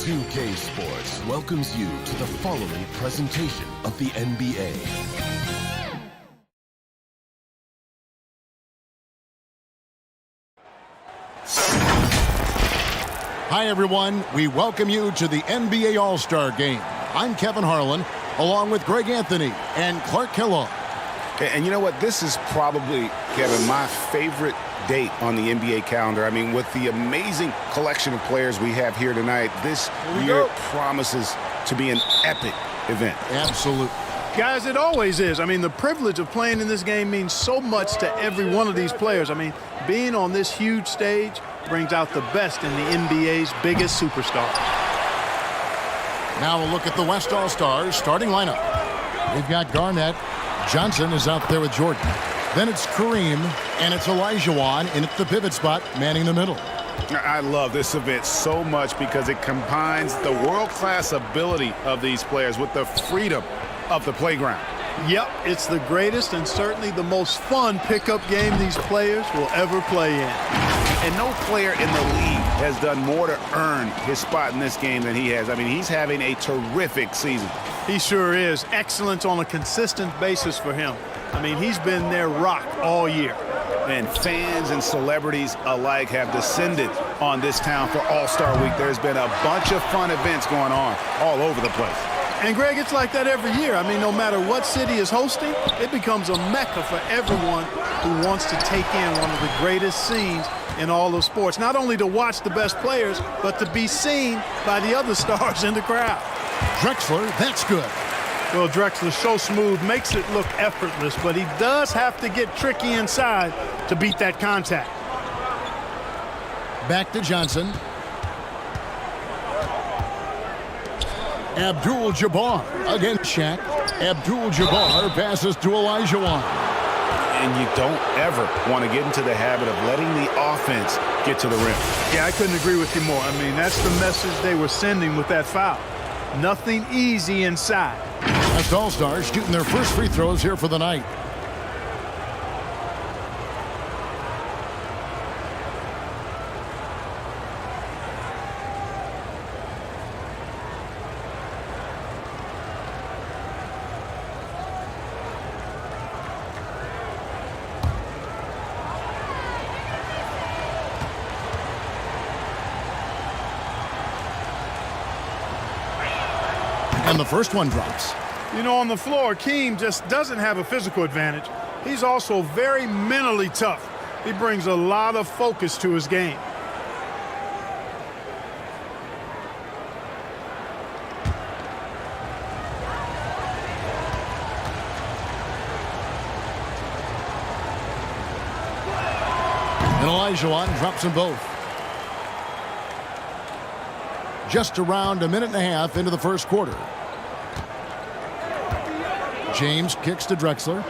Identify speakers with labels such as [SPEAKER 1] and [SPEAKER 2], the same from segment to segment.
[SPEAKER 1] 2K Sports welcomes you to the following presentation of the NBA.
[SPEAKER 2] Hi, everyone. We welcome you to the NBA All-Star Game. I'm Kevin Harlan, along with Greg Anthony and Clark Kellogg.
[SPEAKER 3] And you know what? This is probably, Kevin, my favorite date on the NBA calendar. I mean, with the amazing collection of players we have here tonight, this year promises to be an epic event.
[SPEAKER 2] Absolutely.
[SPEAKER 4] Guys, it always is. I mean, the privilege of playing in this game means so much to every one of these players. I mean, being on this huge stage brings out the best in the NBA's biggest superstars.
[SPEAKER 2] Now we'll look at the West All-Stars starting lineup. We've got Garnett. Johnson is out there with Jordan. Then it's Kareem, and it's Olajuwon, and it's the pivot spot, manning the middle.
[SPEAKER 3] I love this event so much because it combines the world-class ability of these players with the freedom of the playground.
[SPEAKER 4] Yep, it's the greatest and certainly the most fun pickup game these players will ever play in.
[SPEAKER 3] And no player in the league has done more to earn his spot in this game than he has. I mean, he's having a terrific season.
[SPEAKER 4] He sure is. Excellence on a consistent basis for him. I mean, he's been their rock all year.
[SPEAKER 3] And fans and celebrities alike have descended on this town for All-Star Week. There's been a bunch of fun events going on all over the place.
[SPEAKER 4] And, Greg, it's like that every year. I mean, no matter what city is hosting, it becomes a mecca for everyone who wants to take in one of the greatest scenes in all of sports. Not only to watch the best players, but to be seen by the other stars in the crowd.
[SPEAKER 2] Drexler, that's good.
[SPEAKER 4] Well, Drexler's so smooth, makes it look effortless, but he does have to get tricky inside to beat that contact.
[SPEAKER 2] Back to Johnson. Abdul-Jabbar against Shaq. Abdul-Jabbar passes to Olajuwon.
[SPEAKER 3] And you don't ever want to get into the habit of letting the offense get to the rim.
[SPEAKER 4] Yeah, I couldn't agree with you more. I mean, that's the message they were sending with that foul. Nothing easy inside.
[SPEAKER 2] That's All-Stars shooting their first free throws here for the night. And the first one drops.
[SPEAKER 4] You know, on the floor, Kareem just doesn't have a physical advantage. He's also very mentally tough. He brings a lot of focus to his game.
[SPEAKER 2] And Olajuwon drops them both. Just around a minute and a half into the first quarter. James kicks to Drexler.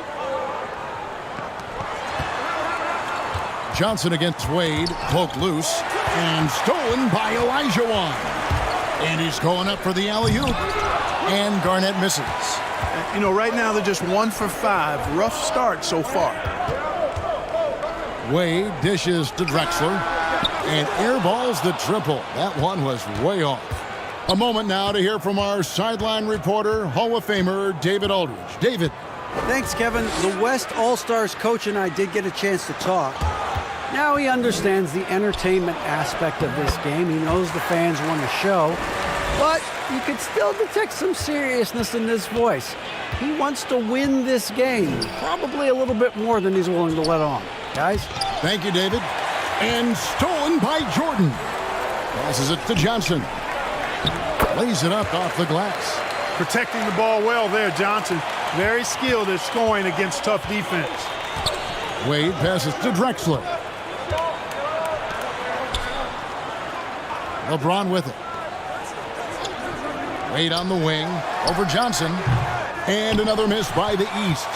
[SPEAKER 2] Johnson against Wade, poked loose, and stolen by Olajuwon. And he's going up for the alley-oop, and Garnett misses.
[SPEAKER 4] You know, right now they're just 1 for 5. Rough start so far.
[SPEAKER 2] Wade dishes to Drexler, and airballs the triple. That one was way off. A moment now to hear from our sideline reporter, Hall of Famer David Aldridge. David.
[SPEAKER 5] Thanks, Kevin. The West All-Stars coach and I did get a chance to talk. Now he understands the entertainment aspect of this game. He knows the fans want a show, but you could still detect some seriousness in this voice. He wants to win this game, probably a little bit more than he's willing to let on. Guys?
[SPEAKER 2] Thank you, David. And stolen by Jordan. Passes it to Johnson. Lays it up off the glass.
[SPEAKER 4] Protecting the ball well there, Johnson. Very skilled at scoring against tough defense.
[SPEAKER 2] Wade passes to Drexler. LeBron with it. Wade on the wing over Johnson. And another miss by the East.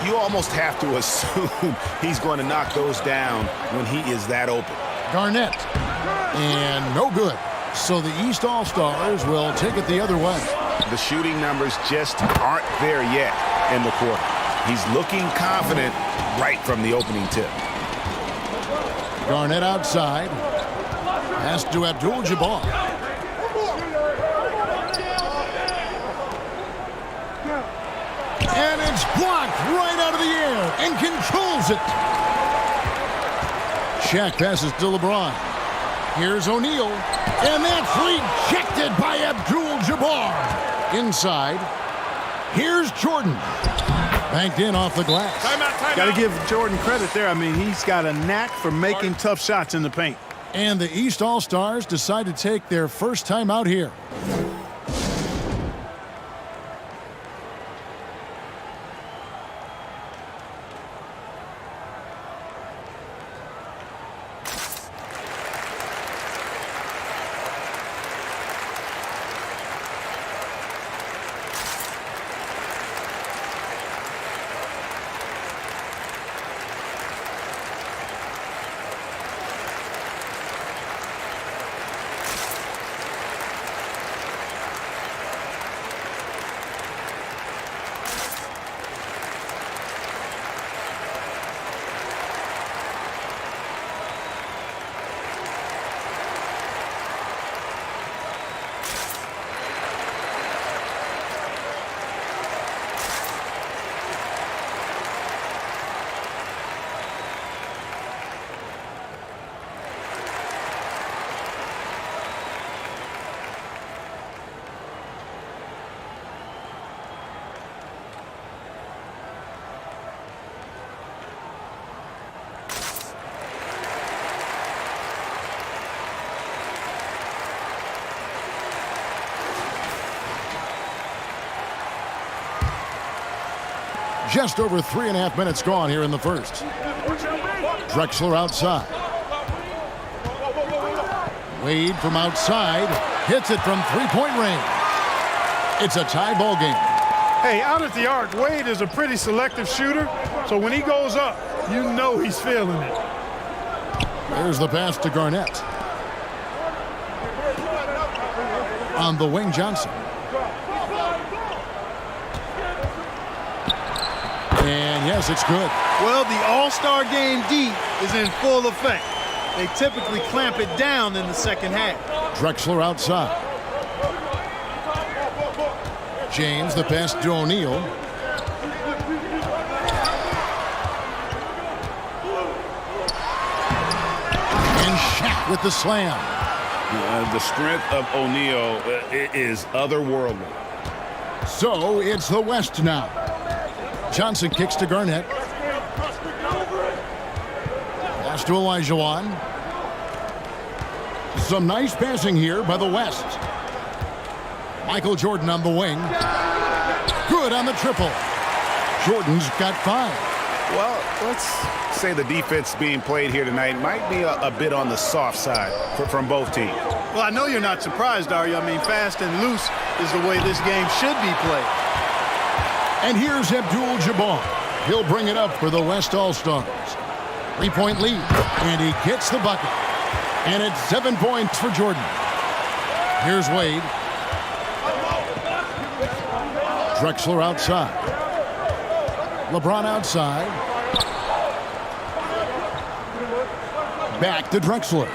[SPEAKER 3] You almost have to assume he's going to knock those down when he is that open.
[SPEAKER 2] Garnett. And no good. So the East All-Stars will take it the other way.
[SPEAKER 3] The shooting numbers just aren't there yet in the quarter. He's looking confident right from the opening tip.
[SPEAKER 2] Garnett outside. Pass to Abdul-Jabbar. Blocked right out of the air and controls it. Shaq passes to LeBron. Here's O'Neal. And that's rejected by Abdul-Jabbar. Inside. Here's Jordan. Banked in off the glass.
[SPEAKER 4] Timeout. Got to give Jordan credit there. I mean, he's got a knack for making tough shots in the paint.
[SPEAKER 2] And the East All-Stars decide to take their first time out here. Just over 3.5 minutes gone here in the first. Drexler outside. Wade from outside hits it from three-point range. It's a tie ball game.
[SPEAKER 4] Hey, out at the arc, Wade is a pretty selective shooter, so when he goes up, you know he's feeling it.
[SPEAKER 2] There's the pass to Garnett. On the wing, Johnson. And yes, it's good.
[SPEAKER 4] Well, the All-Star Game D is in full effect. They typically clamp it down in the second half.
[SPEAKER 2] Drexler outside. James, the pass to O'Neal. And Shaq with the slam.
[SPEAKER 3] The strength of O'Neal is otherworldly.
[SPEAKER 2] So it's the West now. Johnson kicks to Garnett. Pass to Olajuwon. Some nice passing here by the West. Michael Jordan on the wing. Good on the triple. Jordan's got 5.
[SPEAKER 3] Well, let's say the defense being played here tonight might be a bit on the soft side from both teams.
[SPEAKER 4] Well, I know you're not surprised, are you? I mean, fast and loose is the way this game should be played.
[SPEAKER 2] And here's Abdul-Jabbar. He'll bring it up for the West All-Stars. 3-point lead. And he gets the bucket. And it's 7 points for Jordan. Here's Wade. Drexler outside. LeBron outside. Back to Drexler.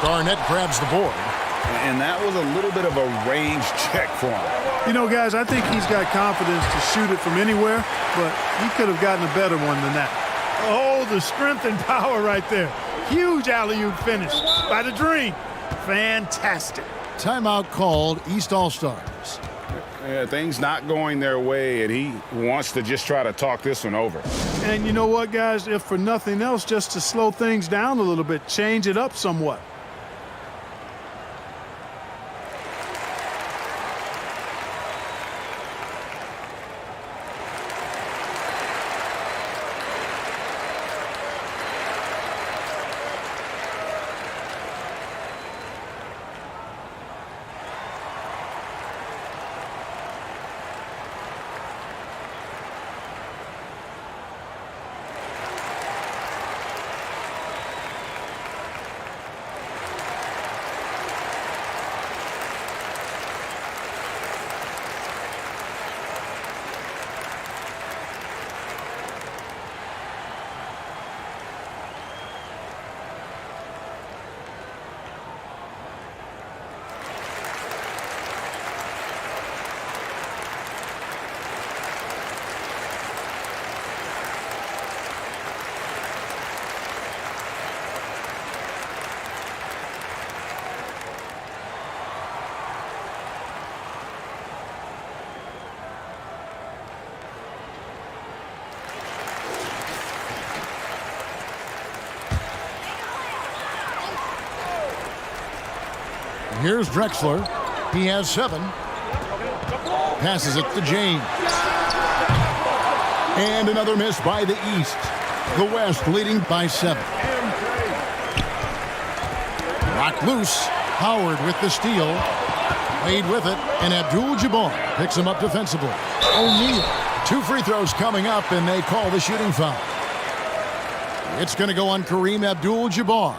[SPEAKER 2] Garnett grabs the board.
[SPEAKER 3] And that was a little bit of a range check for him.
[SPEAKER 4] You know, guys, I think he's got confidence to shoot it from anywhere, but he could have gotten a better one than that. Oh, the strength and power right there. Huge alley-oop finish by the Dream. Fantastic.
[SPEAKER 2] Timeout called, East All-Stars.
[SPEAKER 3] Yeah, things not going their way, and he wants to just try to talk this one over.
[SPEAKER 4] And you know what, guys? If for nothing else, just to slow things down a little bit, change it up somewhat.
[SPEAKER 2] Here's Drexler. He has 7. Passes it to James. And another miss by the East. The West leading by 7. Rocked loose. Howard with the steal. Wade with it. And Abdul-Jabbar picks him up defensively. O'Neal. 2 free throws coming up, and they call the shooting foul. It's going to go on Kareem Abdul-Jabbar.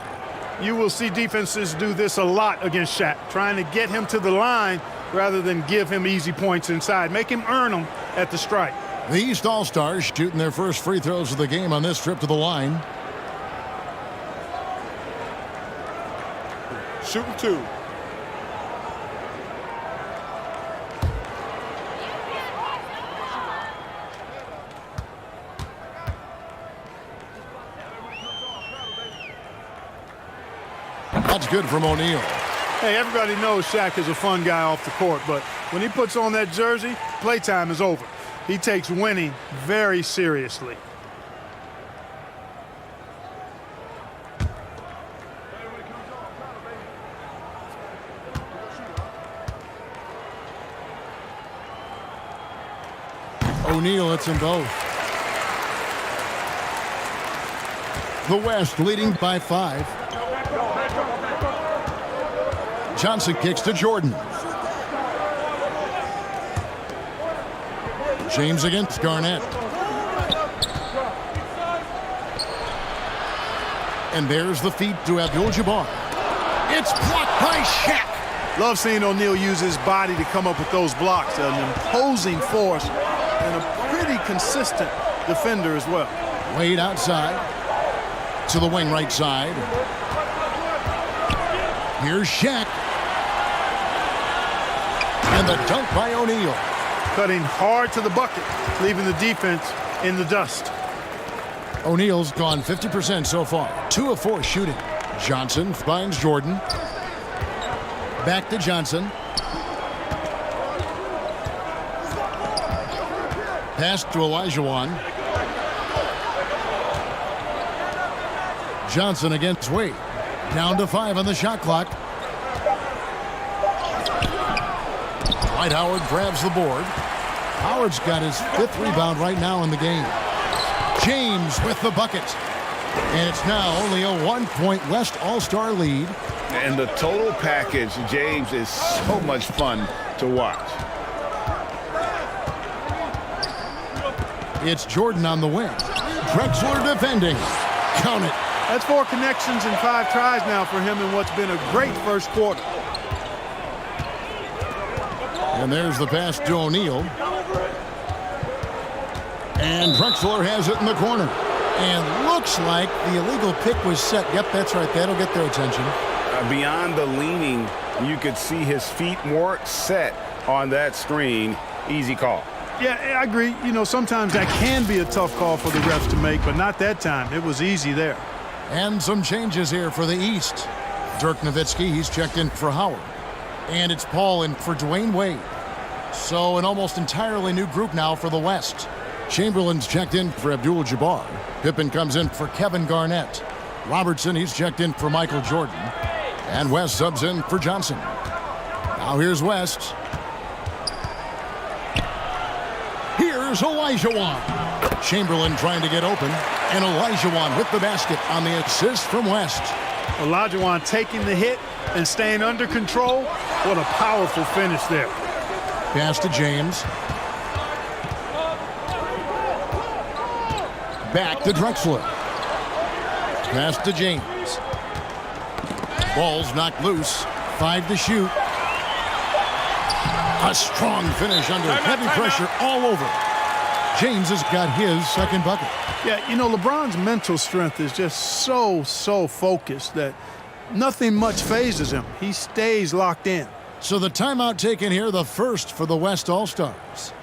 [SPEAKER 4] You will see defenses do this a lot against Shaq, trying to get him to the line rather than give him easy points inside. Make him earn them at the strike.
[SPEAKER 2] The East All-Stars shooting their first free throws of the game on this trip to the line.
[SPEAKER 4] Shooting 2.
[SPEAKER 2] That's good from O'Neal.
[SPEAKER 4] Hey, everybody knows Shaq is a fun guy off the court, but when he puts on that jersey, playtime is over. He takes winning very seriously.
[SPEAKER 2] O'Neal hits them both. The West leading by 5. Johnson kicks to Jordan. James against Garnett. And there's the feed to Abdul-Jabbar. It's blocked by Shaq.
[SPEAKER 4] Love seeing O'Neal use his body to come up with those blocks. An imposing force and a pretty consistent defender as well.
[SPEAKER 2] Wade outside to the wing right side. Here's Shaq. And the dunk by O'Neal.
[SPEAKER 4] Cutting hard to the bucket, leaving the defense in the dust.
[SPEAKER 2] O'Neal's gone 50% so far. 2 of 4 shooting. Johnson finds Jordan. Back to Johnson. Pass to Olajuwon. Johnson against Wade. Down to 5 on the shot clock. Dwight Howard grabs the board. Howard's got his 5th rebound right now in the game. James with the bucket. And it's now only a 1-point West All-Star lead.
[SPEAKER 3] And the total package, James, is so much fun to watch.
[SPEAKER 2] It's Jordan on the wing. Drexler defending. Count it.
[SPEAKER 4] That's 4 connections and 5 tries now for him in what's been a great first quarter.
[SPEAKER 2] And there's the pass to O'Neal. And Drexler has it in the corner. And looks like the illegal pick was set. Yep, that's right. That'll get their attention.
[SPEAKER 3] Beyond the leaning, you could see his feet more set on that screen. Easy call.
[SPEAKER 4] Yeah, I agree. You know, sometimes that can be a tough call for the refs to make, but not that time. It was easy there.
[SPEAKER 2] And some changes here for the East. Dirk Nowitzki, he's checked in for Howard. And it's Paul in for Dwayne Wade. So an almost entirely new group now for the West. Chamberlain's checked in for Abdul-Jabbar. Pippen comes in for Kevin Garnett. Robertson, he's checked in for Michael Jordan. And West subs in for Johnson. Now here's West. Here's Olajuwon. Chamberlain trying to get open. And Olajuwon with the basket on the assist from West.
[SPEAKER 4] Olajuwon taking the hit and staying under control. What a powerful finish there.
[SPEAKER 2] Pass to James. Back to Drexler. Pass to James. Ball's knocked loose. 5 to shoot. A strong finish under heavy pressure all over. James has got his 2nd bucket.
[SPEAKER 4] Yeah, you know, LeBron's mental strength is just so focused that nothing much phases him. He stays locked in.
[SPEAKER 2] So the timeout taken here, the first for the West All-Stars.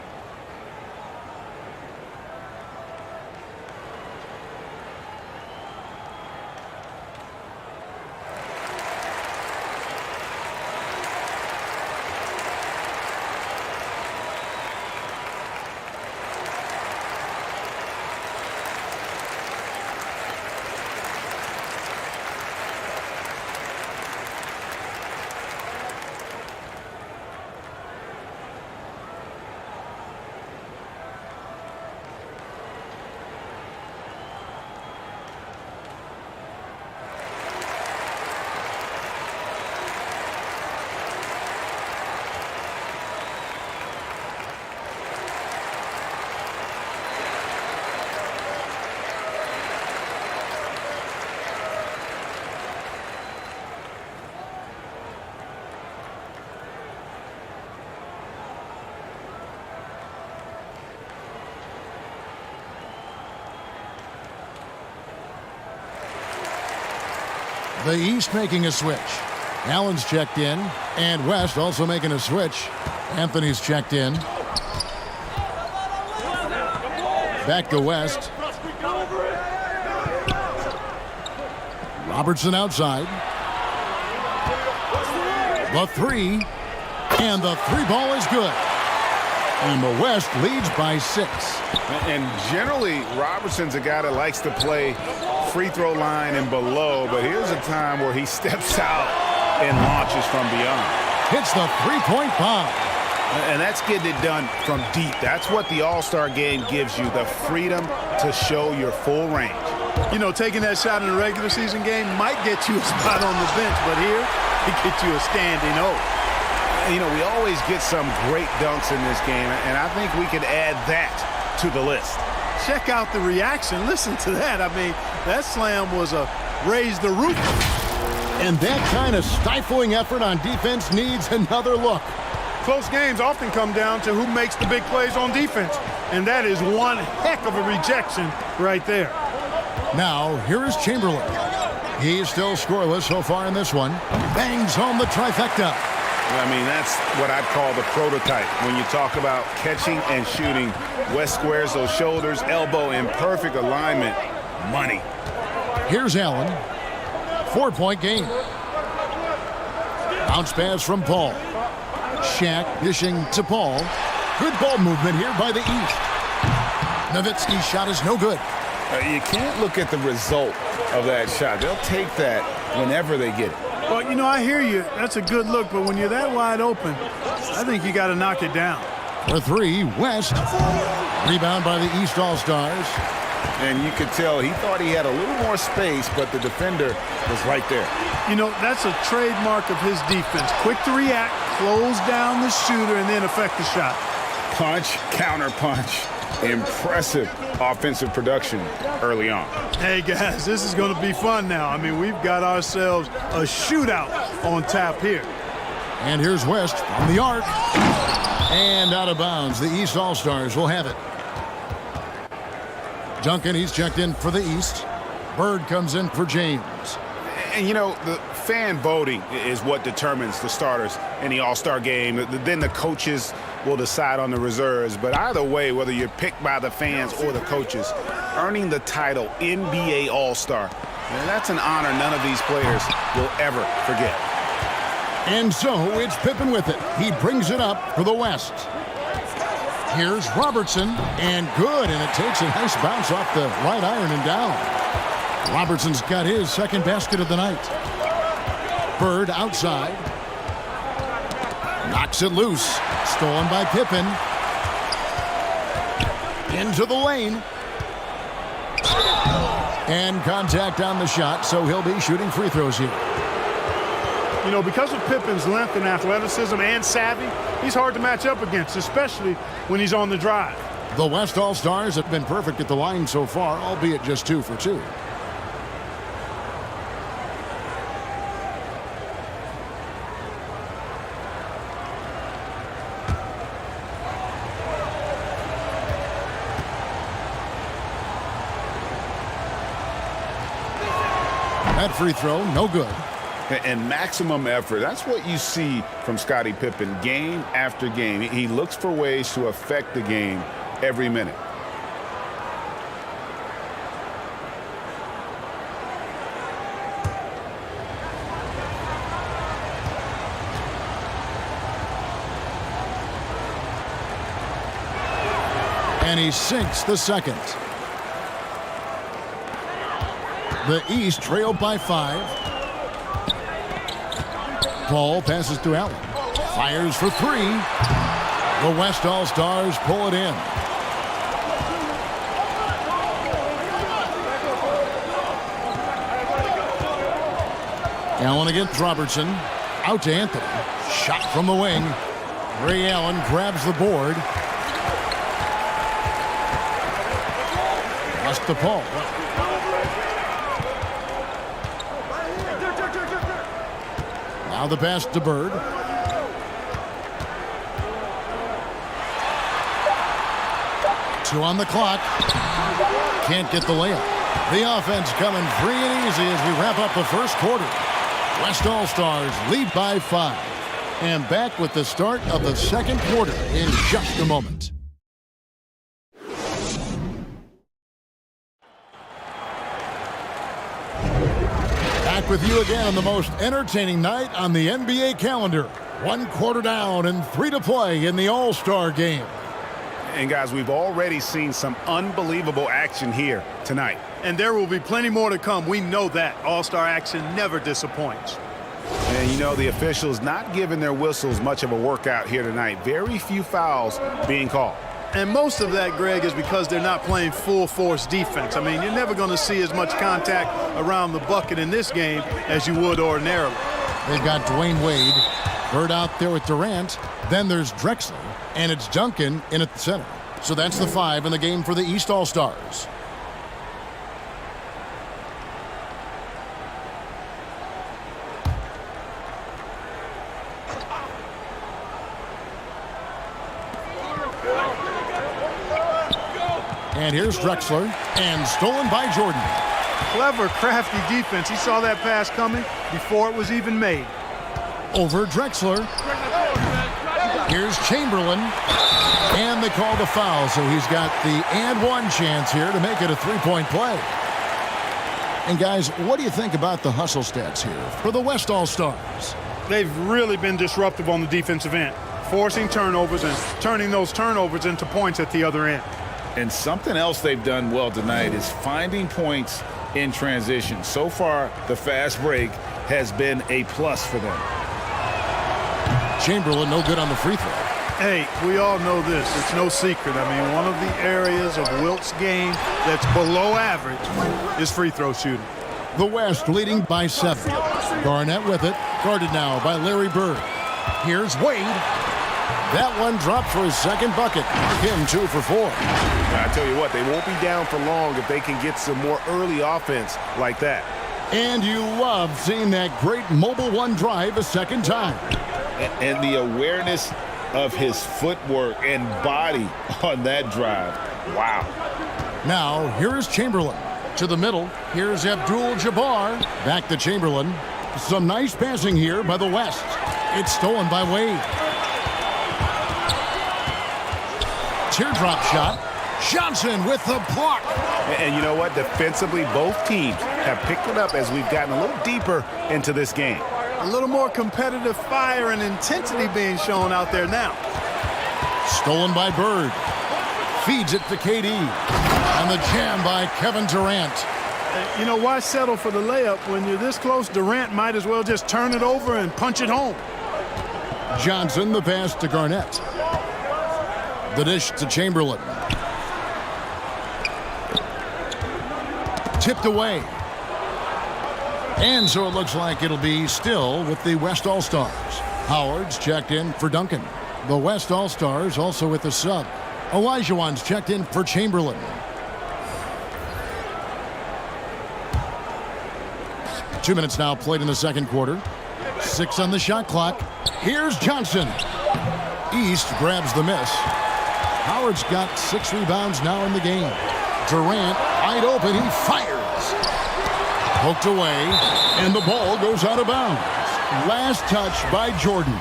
[SPEAKER 2] The East making a switch. Allen's checked in, and West also making a switch. Anthony's checked in. Back to West. Robertson outside. The three. And the three ball is good. And the West leads by 6.
[SPEAKER 3] And generally, Robertson's a guy that likes to play free throw line and below, but here's a time where he steps out and launches from beyond.
[SPEAKER 2] Hits the three-point bomb.
[SPEAKER 3] And that's getting it done from deep. That's what the All-Star game gives you, the freedom to show your full range.
[SPEAKER 4] You know, taking that shot in a regular season game might get you a spot on the bench, but here, it gets you a standing O.
[SPEAKER 3] You know, we always get some great dunks in this game, and I think we could add that to the list.
[SPEAKER 4] Check out the reaction. Listen to that. I mean, that slam was a raise the roof.
[SPEAKER 2] And that kind of stifling effort on defense needs another look.
[SPEAKER 4] Close games often come down to who makes the big plays on defense, and that is one heck of a rejection right there.
[SPEAKER 2] Now, here is Chamberlain. He's still scoreless so far in this one. Bangs home the trifecta.
[SPEAKER 3] I mean, that's what I'd call the prototype. When you talk about catching and shooting, West squares those shoulders, elbow in perfect alignment. Money.
[SPEAKER 2] Here's Allen. 4-point game. Bounce pass from Paul. Shaq dishing to Paul. Good ball movement here by the East. Nowitzki's shot is no good.
[SPEAKER 3] You can't look at the result of that shot. They'll take that whenever they get it.
[SPEAKER 4] Well, you know, I hear you. That's a good look, but when you're that wide open, I think you got to knock it down.
[SPEAKER 2] For 3, West. Rebound by the East All-Stars.
[SPEAKER 3] And you could tell he thought he had a little more space, but the defender was right there.
[SPEAKER 4] You know, that's a trademark of his defense. Quick to react, close down the shooter, and then affect the shot.
[SPEAKER 3] Punch, counter punch. Impressive offensive production early on.
[SPEAKER 4] Hey, guys, this is going to be fun now. I mean, we've got ourselves a shootout on tap here.
[SPEAKER 2] And here's West from the arc. And out of bounds. The East All-Stars will have it. Duncan, he's checked in for the East. Bird comes in for James.
[SPEAKER 3] And, you know, the fan voting is what determines the starters in the All-Star game. Then the coaches will decide on the reserves. But either way, whether you're picked by the fans or the coaches, earning the title NBA All-Star, that's an honor none of these players will ever forget.
[SPEAKER 2] And so it's Pippen with it. He brings it up for the West. Here's Robertson, and good, and it takes a nice bounce off the right iron and down. Robertson's got his second basket of the night. Bird outside. Knocks it loose. Stolen by Pippen. Into the lane. And contact on the shot, so he'll be shooting free throws here.
[SPEAKER 4] You know, because of Pippen's length and athleticism and savvy, he's hard to match up against, especially when he's on the drive.
[SPEAKER 2] The West All-Stars have been perfect at the line so far, albeit just 2 for 2. That free throw, no good.
[SPEAKER 3] And maximum effort. That's what you see from Scottie Pippen game after game. He looks for ways to affect the game every minute.
[SPEAKER 2] And he sinks the second. The East trailed by 5. Paul passes to Allen. Fires for 3. The West All-Stars pull it in. Allen against Robertson. Out to Anthony. Shot from the wing. Ray Allen grabs the board. Pass to Paul. Now the pass to Bird. Two on the clock. Can't get the layup. The offense coming free and easy as we wrap up the first quarter. West All-Stars lead by 5. And back with the start of the second quarter in just a moment. Back with you again on the most entertaining night on the NBA calendar. 1 quarter down and 3 to play in the All-Star game.
[SPEAKER 3] And guys, we've already seen some unbelievable action here tonight.
[SPEAKER 4] And there will be plenty more to come. We know that. All-Star action never disappoints.
[SPEAKER 3] And you know, the officials not giving their whistles much of a workout here tonight. Very few fouls being called.
[SPEAKER 4] And most of that, Greg, is because they're not playing full-force defense. I mean, you're never going to see as much contact around the bucket in this game as you would ordinarily.
[SPEAKER 2] They've got Dwayne Wade, Bird out there with Durant. Then there's Drexler, and it's Duncan in at the center. So that's the 5 in the game for the East All-Stars. And here's Drexler, and stolen by Jordan.
[SPEAKER 4] Clever, crafty defense. He saw that pass coming before it was even made.
[SPEAKER 2] Over Drexler. Here's Chamberlain. And they call the foul, so he's got the and one chance here to make it a three-point play. And guys, what do you think about the hustle stats here for the West All-Stars?
[SPEAKER 4] They've really been disruptive on the defensive end, forcing turnovers and turning those turnovers into points at the other end.
[SPEAKER 6] And something else they've done well tonight is finding points in transition. So far, the fast break has been a plus for them.
[SPEAKER 2] Chamberlain no good on the free throw.
[SPEAKER 4] Hey, we all know this. It's no secret. I mean, one of the areas of Wilt's game that's below average is free throw shooting.
[SPEAKER 2] The West leading by 7. Garnett with it. Guarded now by Larry Bird. Here's Wade. That one dropped for his second bucket. Him 2 for 4.
[SPEAKER 3] I tell you what, they won't be down for long if they can get some more early offense like that.
[SPEAKER 2] And you love seeing that great mobile one drive a second time.
[SPEAKER 6] And the awareness of his footwork and body on that drive. Wow.
[SPEAKER 2] Now, here's Chamberlain. To the middle, here's Abdul-Jabbar. Back to Chamberlain. Some nice passing here by the West. It's stolen by Wade. Teardrop shot. Johnson with the block.
[SPEAKER 3] And you know what? Defensively, both teams have picked it up as we've gotten a little deeper into this game.
[SPEAKER 4] A little more competitive fire and intensity being shown out there now.
[SPEAKER 2] Stolen by Bird. Feeds it to KD. And the jam by Kevin Durant.
[SPEAKER 4] You know, why settle for the layup when you're this close? Durant might as well just turn it over and punch it home.
[SPEAKER 2] Johnson, the pass to Garnett. The dish to Chamberlain. Tipped away. And so it looks like it'll be still with the West All-Stars. Howard's checked in for Duncan. The West All-Stars also with the sub. Olajuwon's checked in for Chamberlain. Two minutes now played in the second quarter. 6 on the shot clock. Here's Johnson. East grabs the miss. Howard's got 6 rebounds now in the game. Durant, wide open, he fires. Poked away, and the ball goes out of bounds. Last touch by Jordan.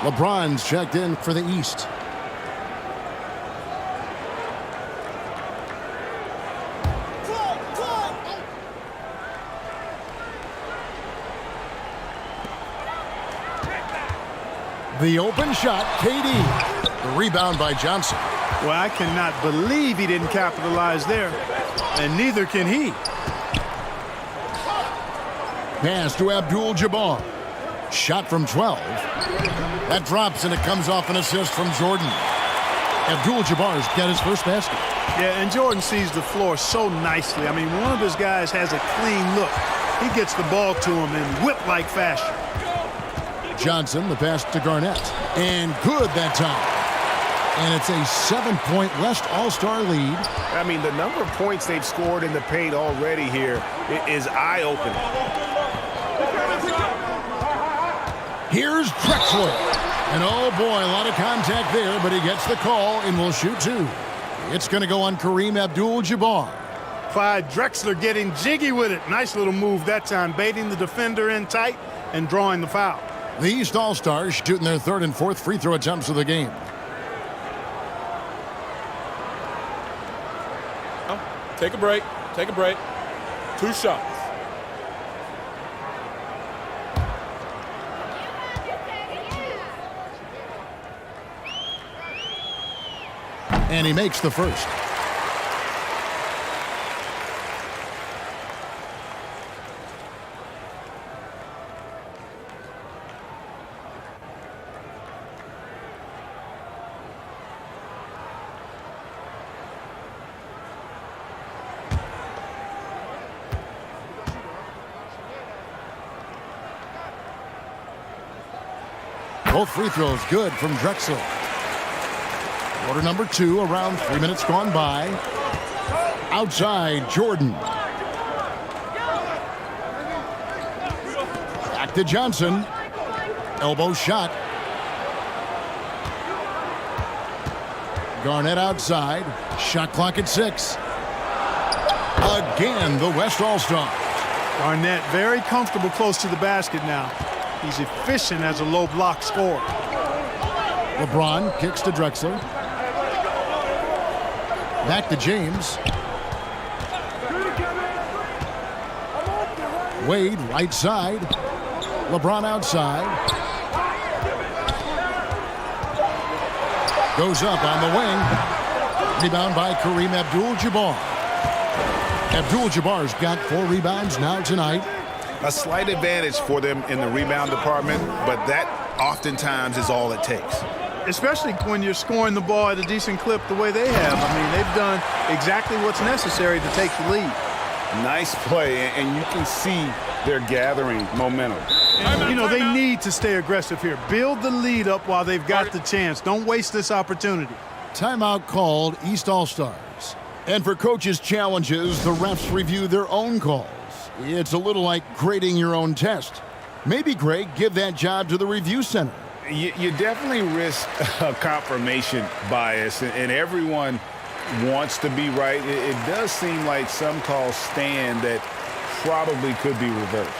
[SPEAKER 2] LeBron's checked in for the East. The open shot, KD. The rebound by Johnson.
[SPEAKER 4] Well, I cannot believe he didn't capitalize there, and neither can he.
[SPEAKER 2] Pass to Abdul-Jabbar. Shot from 12. That drops, and it comes off an assist from Jordan. Abdul-Jabbar's got his first basket.
[SPEAKER 4] Yeah, and Jordan sees the floor so nicely. I mean, one of his guys has a clean look. He gets the ball to him in whip-like fashion.
[SPEAKER 2] Johnson, the pass to Garnett. And good that time. And it's a 7-point West All-Star lead.
[SPEAKER 3] I mean, the number of points they've scored in the paint already here is eye-opening.
[SPEAKER 2] Here's Drexler. And oh boy, a lot of contact there, but he gets the call and will shoot 2. It's going to go on Kareem Abdul-Jabbar.
[SPEAKER 4] Clyde Drexler getting jiggy with it. Nice little move that time, baiting the defender in tight and drawing the foul.
[SPEAKER 2] The East All-Stars shooting their third and fourth free throw attempts of the game.
[SPEAKER 7] Take a break. Take a break. 2 shots.
[SPEAKER 2] And he makes the first. Both free throws good from Drexler. Quarter number 2, around 3 minutes gone by. Outside, Jordan. Back to Johnson. Elbow shot. Garnett outside. Shot clock at 6. Again, the West All-Stars.
[SPEAKER 4] Garnett very comfortable close to the basket now. He's efficient as a low block scorer.
[SPEAKER 2] LeBron kicks to Drexler. Back to James. Wade right side. LeBron outside. Goes up on the wing. Rebound by Kareem Abdul-Jabbar. Abdul-Jabbar's got 4 rebounds now tonight.
[SPEAKER 3] A slight advantage for them in the rebound department, but that oftentimes is all it takes.
[SPEAKER 4] Especially when you're scoring the ball at a decent clip the way they have. I mean, they've done exactly what's necessary to take the lead.
[SPEAKER 3] Nice play, and you can see they're gathering momentum.
[SPEAKER 4] You know, they need to stay aggressive here. Build the lead up while they've got the chance. Don't waste this opportunity.
[SPEAKER 2] Timeout called, East All-Stars. And for coaches' challenges, the refs review their own calls. It's a little like grading your own test. Maybe, Greg, give that job to the review center.
[SPEAKER 6] You definitely risk a confirmation bias, and everyone wants to be right. It does seem like some calls stand that probably could be reversed.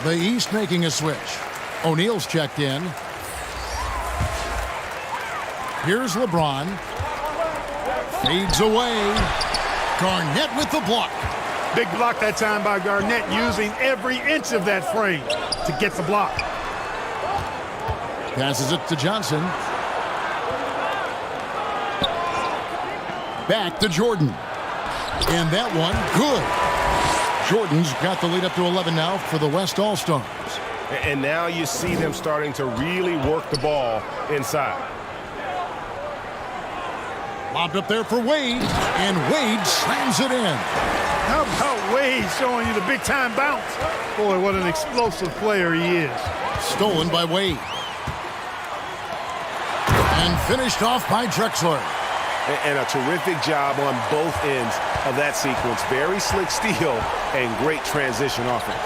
[SPEAKER 2] The East making a switch. O'Neal's checked in. Here's LeBron. Fades away. Garnett with the block.
[SPEAKER 4] Big block that time by Garnett, using every inch of that frame to get the block.
[SPEAKER 2] Passes it to Johnson. Back to Jordan. And that one, good. Jordan's got the lead up to 11 now for the West All-Stars.
[SPEAKER 3] And now you see them starting to really work the ball inside.
[SPEAKER 2] Lobbed up there for Wade, and Wade slams it in.
[SPEAKER 4] How about Wade showing you the big-time bounce? Boy, what an explosive player he is.
[SPEAKER 2] Stolen by Wade. And finished off by Drexler.
[SPEAKER 3] And a terrific job on both ends of that sequence. Very slick steal and great transition offense.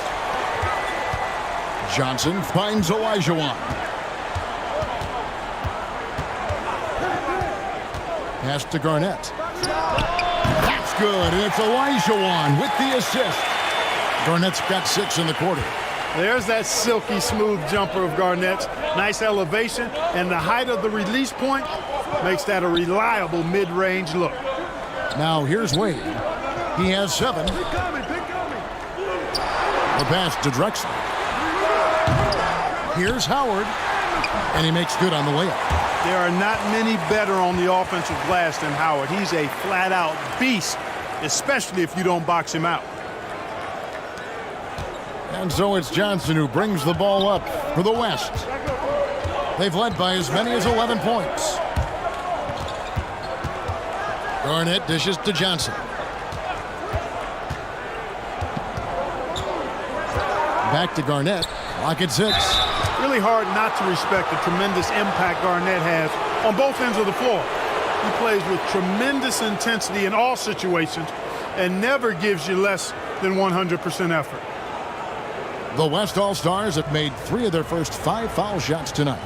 [SPEAKER 2] Johnson finds Olajuwon. Pass to Garnett. That's good, and it's Olajuwon with the assist. Garnett's got 6 in the quarter.
[SPEAKER 4] There's that silky smooth jumper of Garnett's. Nice elevation, and the height of the release point makes that a reliable mid-range look.
[SPEAKER 2] Now here's Wade. He has 7. The pass to Drexler. Here's Howard. And he makes good on the layup.
[SPEAKER 4] There are not many better on the offensive glass than Howard. He's a flat-out beast, especially if you don't box him out.
[SPEAKER 2] And so it's Johnson who brings the ball up for the West. They've led by as many as 11 points. Garnett dishes to Johnson. Back to Garnett. Clock at 6.
[SPEAKER 4] Really hard not to respect the tremendous impact Garnett has on both ends of the floor. He plays with tremendous intensity in all situations and never gives you less than 100% effort.
[SPEAKER 2] The West All-Stars have made 3 of their first 5 foul shots tonight.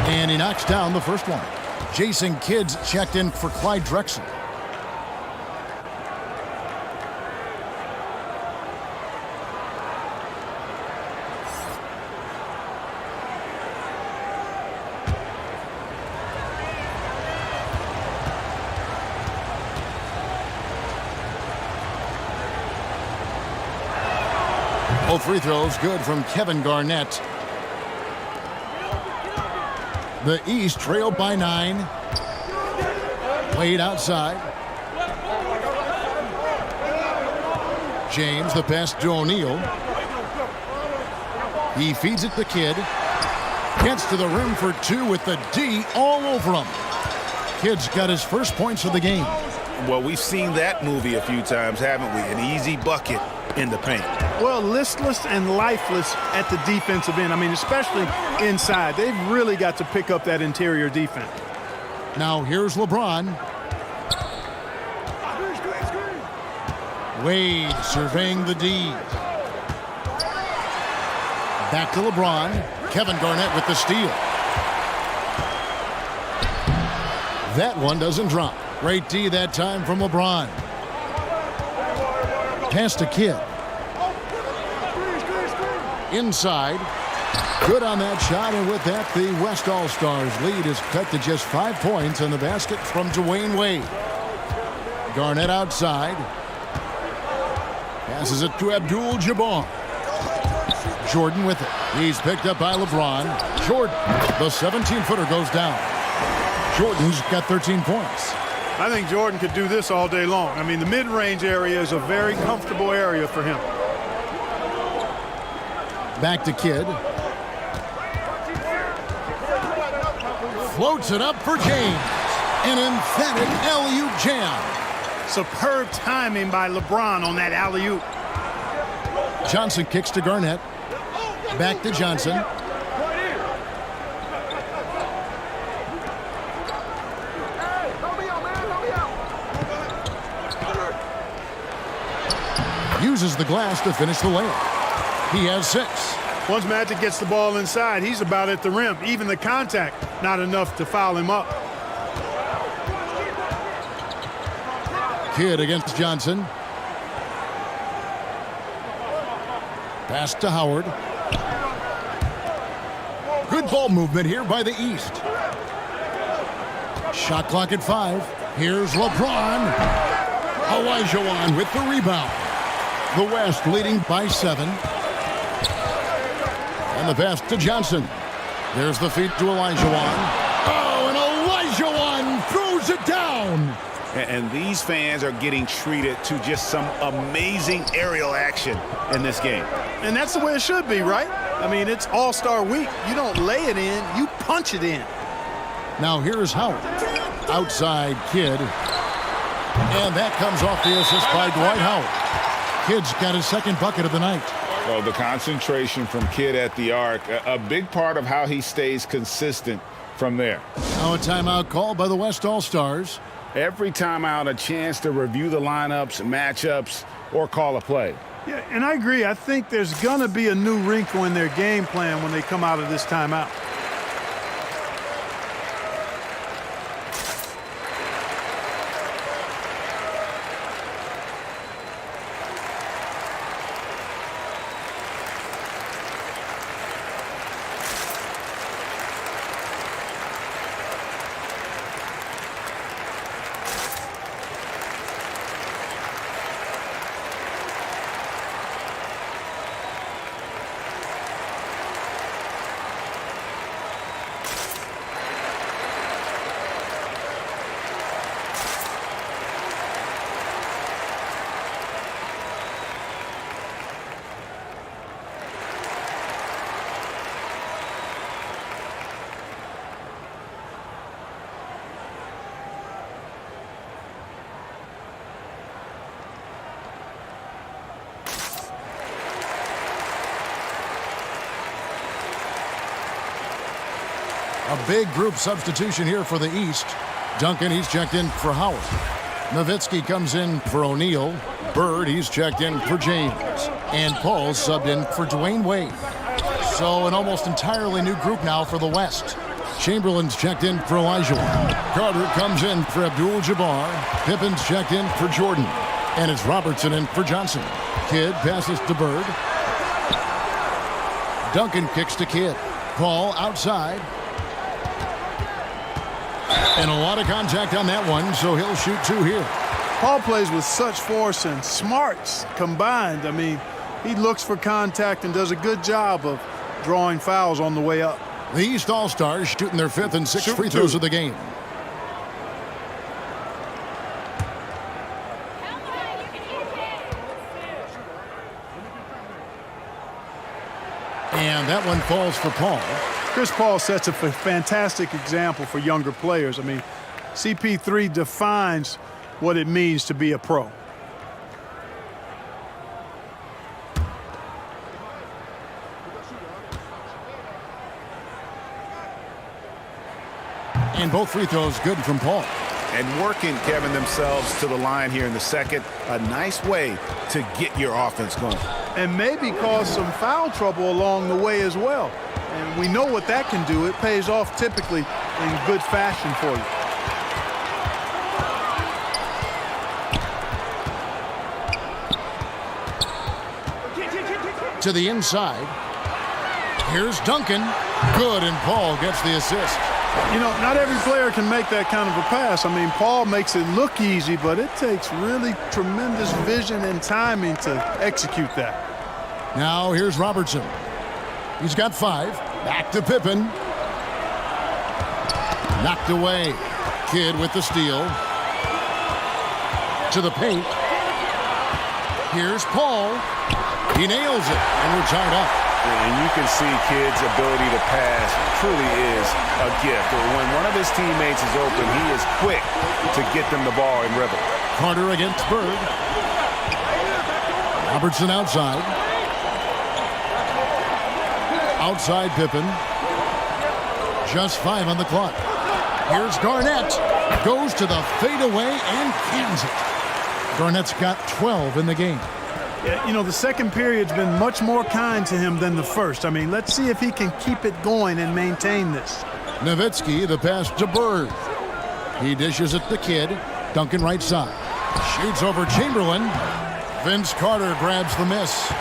[SPEAKER 2] And he knocks down the first one. Jason Kidd's checked in for Clyde Drexel. Both free throws good from Kevin Garnett. The East trailed by 9. Played outside. James, the pass to O'Neal. He feeds it to Kidd. Gets to the rim for 2 with the D all over him. Kidd's got his first points of the game.
[SPEAKER 3] Well, we've seen that movie a few times, haven't we? An easy bucket in the paint.
[SPEAKER 4] Well, listless and lifeless at the defensive end. I mean, especially inside. They've really got to pick up that interior defense.
[SPEAKER 2] Now here's LeBron. Wade surveying the D. Back to LeBron. Kevin Garnett with the steal. That one doesn't drop. Great D that time from LeBron. Pass to Kidd. Inside. Good on that shot, and with that, the West All-Stars lead is cut to just 5 points on the basket from Dwayne Wade. Garnett outside. Passes it to Abdul-Jabbar. Jordan with it. He's picked up by LeBron. Jordan, the 17-footer, goes down. Jordan's got 13 points.
[SPEAKER 4] I think Jordan could do this all day long. I mean, the mid-range area is a very comfortable area for him.
[SPEAKER 2] Back to Kidd. Floats it up for James. An emphatic alley-oop jam.
[SPEAKER 4] Superb timing by LeBron on that alley-oop.
[SPEAKER 2] Johnson kicks to Garnett. Back to Johnson. Uses the glass to finish the layup. He has 6.
[SPEAKER 4] Once Magic gets the ball inside, he's about at the rim. Even the contact, not enough to foul him up.
[SPEAKER 2] Kidd against Johnson. Pass to Howard. Good ball movement here by the East. Shot clock at 5. Here's LeBron. Olajuwon with the rebound. The West leading by 7. And the pass to Johnson. There's the feed to Olajuwon. Oh, and Olajuwon throws it down.
[SPEAKER 3] And these fans are getting treated to just some amazing aerial action in this game.
[SPEAKER 4] And that's the way it should be, right? I mean, it's All-Star Week. You don't lay it in, you punch it in.
[SPEAKER 2] Now here's Howard. Outside Kidd. And that comes off the assist by Dwight Howard. Kidd's got his second bucket of the night.
[SPEAKER 6] Oh, the concentration from Kidd at the arc, a big part of how he stays consistent from there.
[SPEAKER 2] Now a timeout called by the West All-Stars.
[SPEAKER 6] Every timeout, a chance to review the lineups, matchups, or call a play.
[SPEAKER 4] Yeah, and I agree. I think there's going to be a new wrinkle in their game plan when they come out of this timeout.
[SPEAKER 2] A big group substitution here for the East. Duncan, he's checked in for Howard. Nowitzki comes in for O'Neal. Bird, he's checked in for James. And Paul's subbed in for Dwayne Wade. So an almost entirely new group now for the West. Chamberlain's checked in for Elijah. Carter comes in for Abdul-Jabbar. Pippen's checked in for Jordan. And it's Robertson in for Johnson. Kidd passes to Bird. Duncan kicks to Kidd. Paul outside. And a lot of contact on that one, so he'll shoot two here.
[SPEAKER 4] Paul plays with such force and smarts combined. I mean, he looks for contact and does a good job of drawing fouls on the way up.
[SPEAKER 2] The East All-Stars shooting their 5th and 6th free throws of the game. And that one falls for Paul.
[SPEAKER 4] Chris Paul sets a fantastic example for younger players. I mean, CP3 defines what it means to be a pro.
[SPEAKER 2] And both free throws good from Paul.
[SPEAKER 3] And working, Kevin, themselves to the line here in the second. A nice way to get your offense going.
[SPEAKER 4] And maybe cause some foul trouble along the way as well. And we know what that can do. It pays off typically in good fashion for you.
[SPEAKER 2] To the inside. Here's Duncan. Good, and Paul gets the assist.
[SPEAKER 4] You know, not every player can make that kind of a pass. I mean, Paul makes it look easy, but it takes really tremendous vision and timing to execute that.
[SPEAKER 2] Now here's Robertson. He's got 5. Back to Pippen. Knocked away. Kidd with the steal. To the paint. Here's Paul. He nails it, and we're tied up.
[SPEAKER 3] And you can see Kidd's ability to pass truly is a gift. When one of his teammates is open, he is quick to get them the ball in rhythm.
[SPEAKER 2] Carter against Bird. Robertson outside. Outside Pippen. Just 5 on the clock. Here's Garnett. Goes to the fadeaway and cans it. Garnett's got 12 in the game.
[SPEAKER 4] Yeah, you know, the second period's been much more kind to him than the first. I mean, let's see if he can keep it going and maintain this.
[SPEAKER 2] Nowitzki, the pass to Bird. He dishes it to Kidd. Duncan right side. Shoots over Chamberlain. Vince Carter grabs the miss.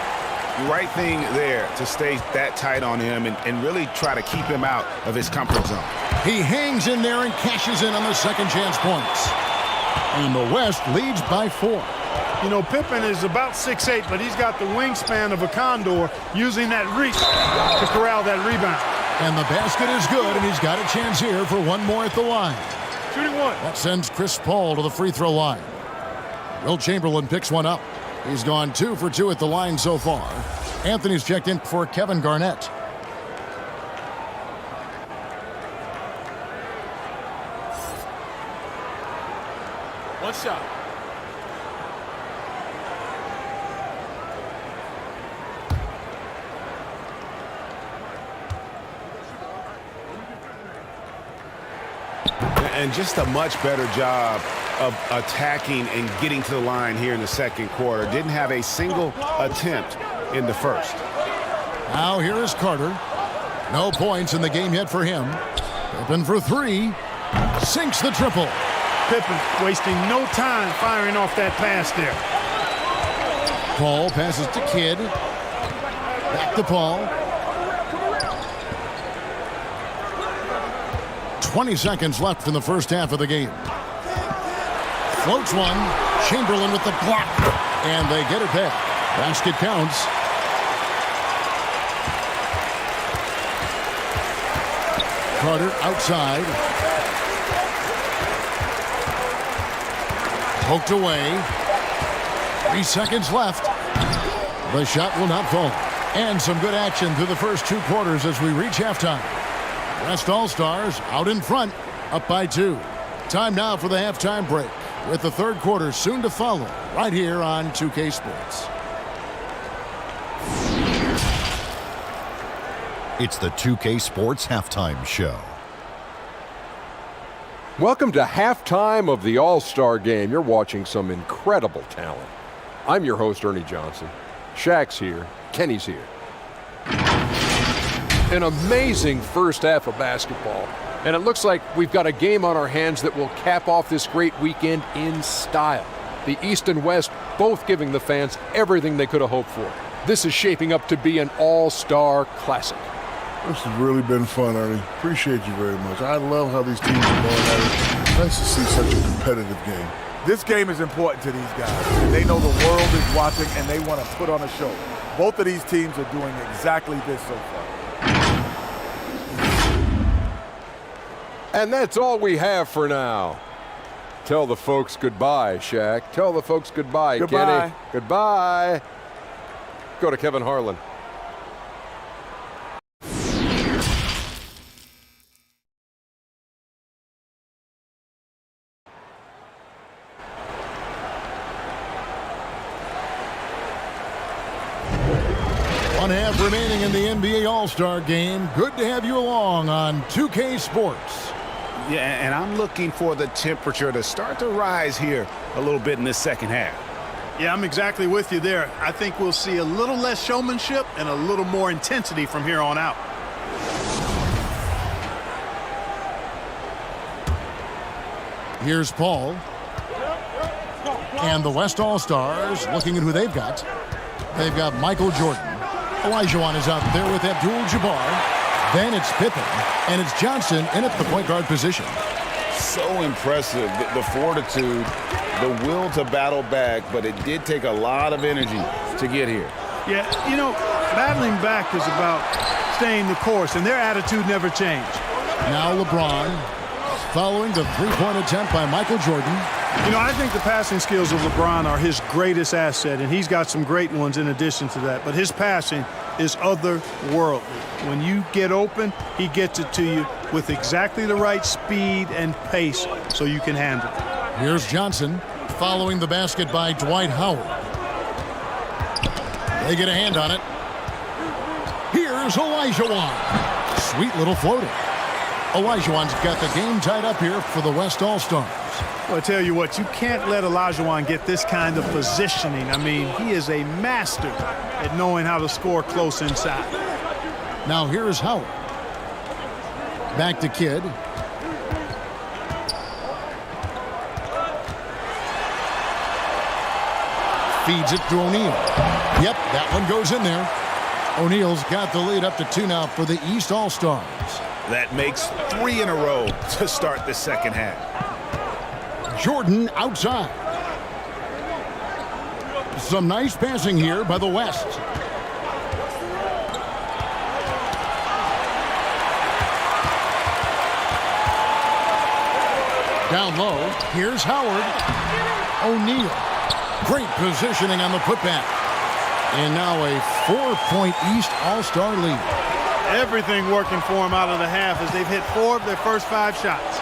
[SPEAKER 3] Right thing there to stay that tight on him and really try to keep him out of his comfort zone.
[SPEAKER 2] He hangs in there and cashes in on the second chance points. And the West leads by 4.
[SPEAKER 4] You know, Pippen is about 6'8", but he's got the wingspan of a condor, using that reach to corral that rebound.
[SPEAKER 2] And the basket is good, and he's got a chance here for one more at the line.
[SPEAKER 4] Shooting one.
[SPEAKER 2] That sends Chris Paul to the free throw line. Will Chamberlain picks one up. He's gone 2 for 2 at the line so far. Anthony's checked in for Kevin Garnett.
[SPEAKER 7] One shot.
[SPEAKER 3] And just a much better job of attacking and getting to the line here in the second quarter. Didn't have a single attempt in the first.
[SPEAKER 2] Now here is Carter. No points in the game yet for him. Pippen for 3. Sinks the triple.
[SPEAKER 4] Pippen wasting no time firing off that pass there.
[SPEAKER 2] Paul passes to Kidd. Back to Paul. 20 seconds left in the first half of the game. Floats one. Chamberlain with the block. And they get it back. Basket counts. Carter outside. Poked away. 3 seconds left. The shot will not fall. And some good action through the first 2 quarters as we reach halftime. West All-Stars out in front, up by 2. Time now for the halftime break, with the third quarter soon to follow, right here on 2K Sports.
[SPEAKER 8] It's the 2K Sports Halftime Show. Welcome to halftime of the All-Star Game. You're watching some incredible talent. I'm your host, Ernie Johnson. Shaq's here. Kenny's here. An amazing first half of basketball. And it looks like we've got a game on our hands that will cap off this great weekend in style. The East and West both giving the fans everything they could have hoped for. This is shaping up to be an all-star classic.
[SPEAKER 9] This has really been fun, Ernie. Appreciate you very much. I love how these teams are going at it. Nice to see such a competitive game.
[SPEAKER 10] This game is important to these guys. They know the world is watching, and they want to put on a show. Both of these teams are doing exactly this so far.
[SPEAKER 8] And that's all we have for now. Tell the folks goodbye, Shaq. Tell the folks goodbye,
[SPEAKER 10] Goodbye.
[SPEAKER 8] Kenny. Goodbye. Go to Kevin Harlan.
[SPEAKER 2] One half remaining in the NBA All-Star Game. Good to have you along on 2K Sports.
[SPEAKER 3] Yeah, and I'm looking for the temperature to start to rise here a little bit in this second half.
[SPEAKER 4] Yeah, I'm exactly with you there. I think we'll see a little less showmanship and a little more intensity from here on out.
[SPEAKER 2] Here's Paul. And the West All-Stars looking at who they've got. They've got Michael Jordan. Olajuwon is out there with Abdul-Jabbar. Then it's Pippen, and it's Johnson in at the point guard position.
[SPEAKER 3] So impressive, the fortitude, the will to battle back, but it did take a lot of energy to get here.
[SPEAKER 4] Yeah, you know, battling back is about staying the course, and their attitude never changed.
[SPEAKER 2] Now LeBron following the three-point attempt by Michael Jordan.
[SPEAKER 4] You know, I think the passing skills of LeBron are his greatest asset, and he's got some great ones in addition to that. But his passing is otherworldly. When you get open, he gets it to you with exactly the right speed and pace so you can handle it.
[SPEAKER 2] Here's Johnson following the basket by Dwight Howard. They get a hand on it. Here's Olajuwon. Sweet little floater. Olajuwon's got the game tied up here for the West All-Stars.
[SPEAKER 4] Well, I tell you what, you can't let Olajuwon get this kind of positioning. I mean, he is a master at knowing how to score close inside.
[SPEAKER 2] Now here's Howard. Back to Kidd. Feeds it to O'Neal. Yep, that one goes in there. O'Neal's got the lead up to 2 now for the East All-Stars.
[SPEAKER 3] That makes 3 in a row to start the second half.
[SPEAKER 2] Jordan outside. Some nice passing here by the West. Down low, here's Howard. O'Neal. Great positioning on the putback. And now a 4-point East All-Star lead.
[SPEAKER 4] Everything working for him out of the half as they've hit 4 of their first 5 shots.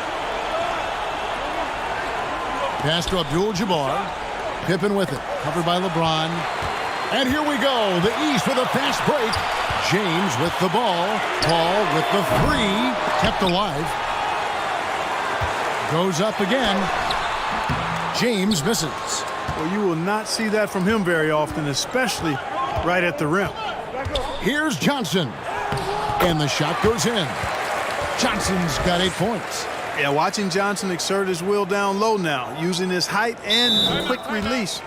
[SPEAKER 2] Pass to Abdul-Jabbar. Pippen with it. Covered by LeBron. And here we go. The East with a fast break. James with the ball. Paul with the 3. Kept alive. Goes up again. James misses.
[SPEAKER 4] Well, you will not see that from him very often, especially right at the rim.
[SPEAKER 2] Here's Johnson. And the shot goes in. Johnson's got 8 points.
[SPEAKER 4] Yeah, watching Johnson exert his will down low now, using his height and quick release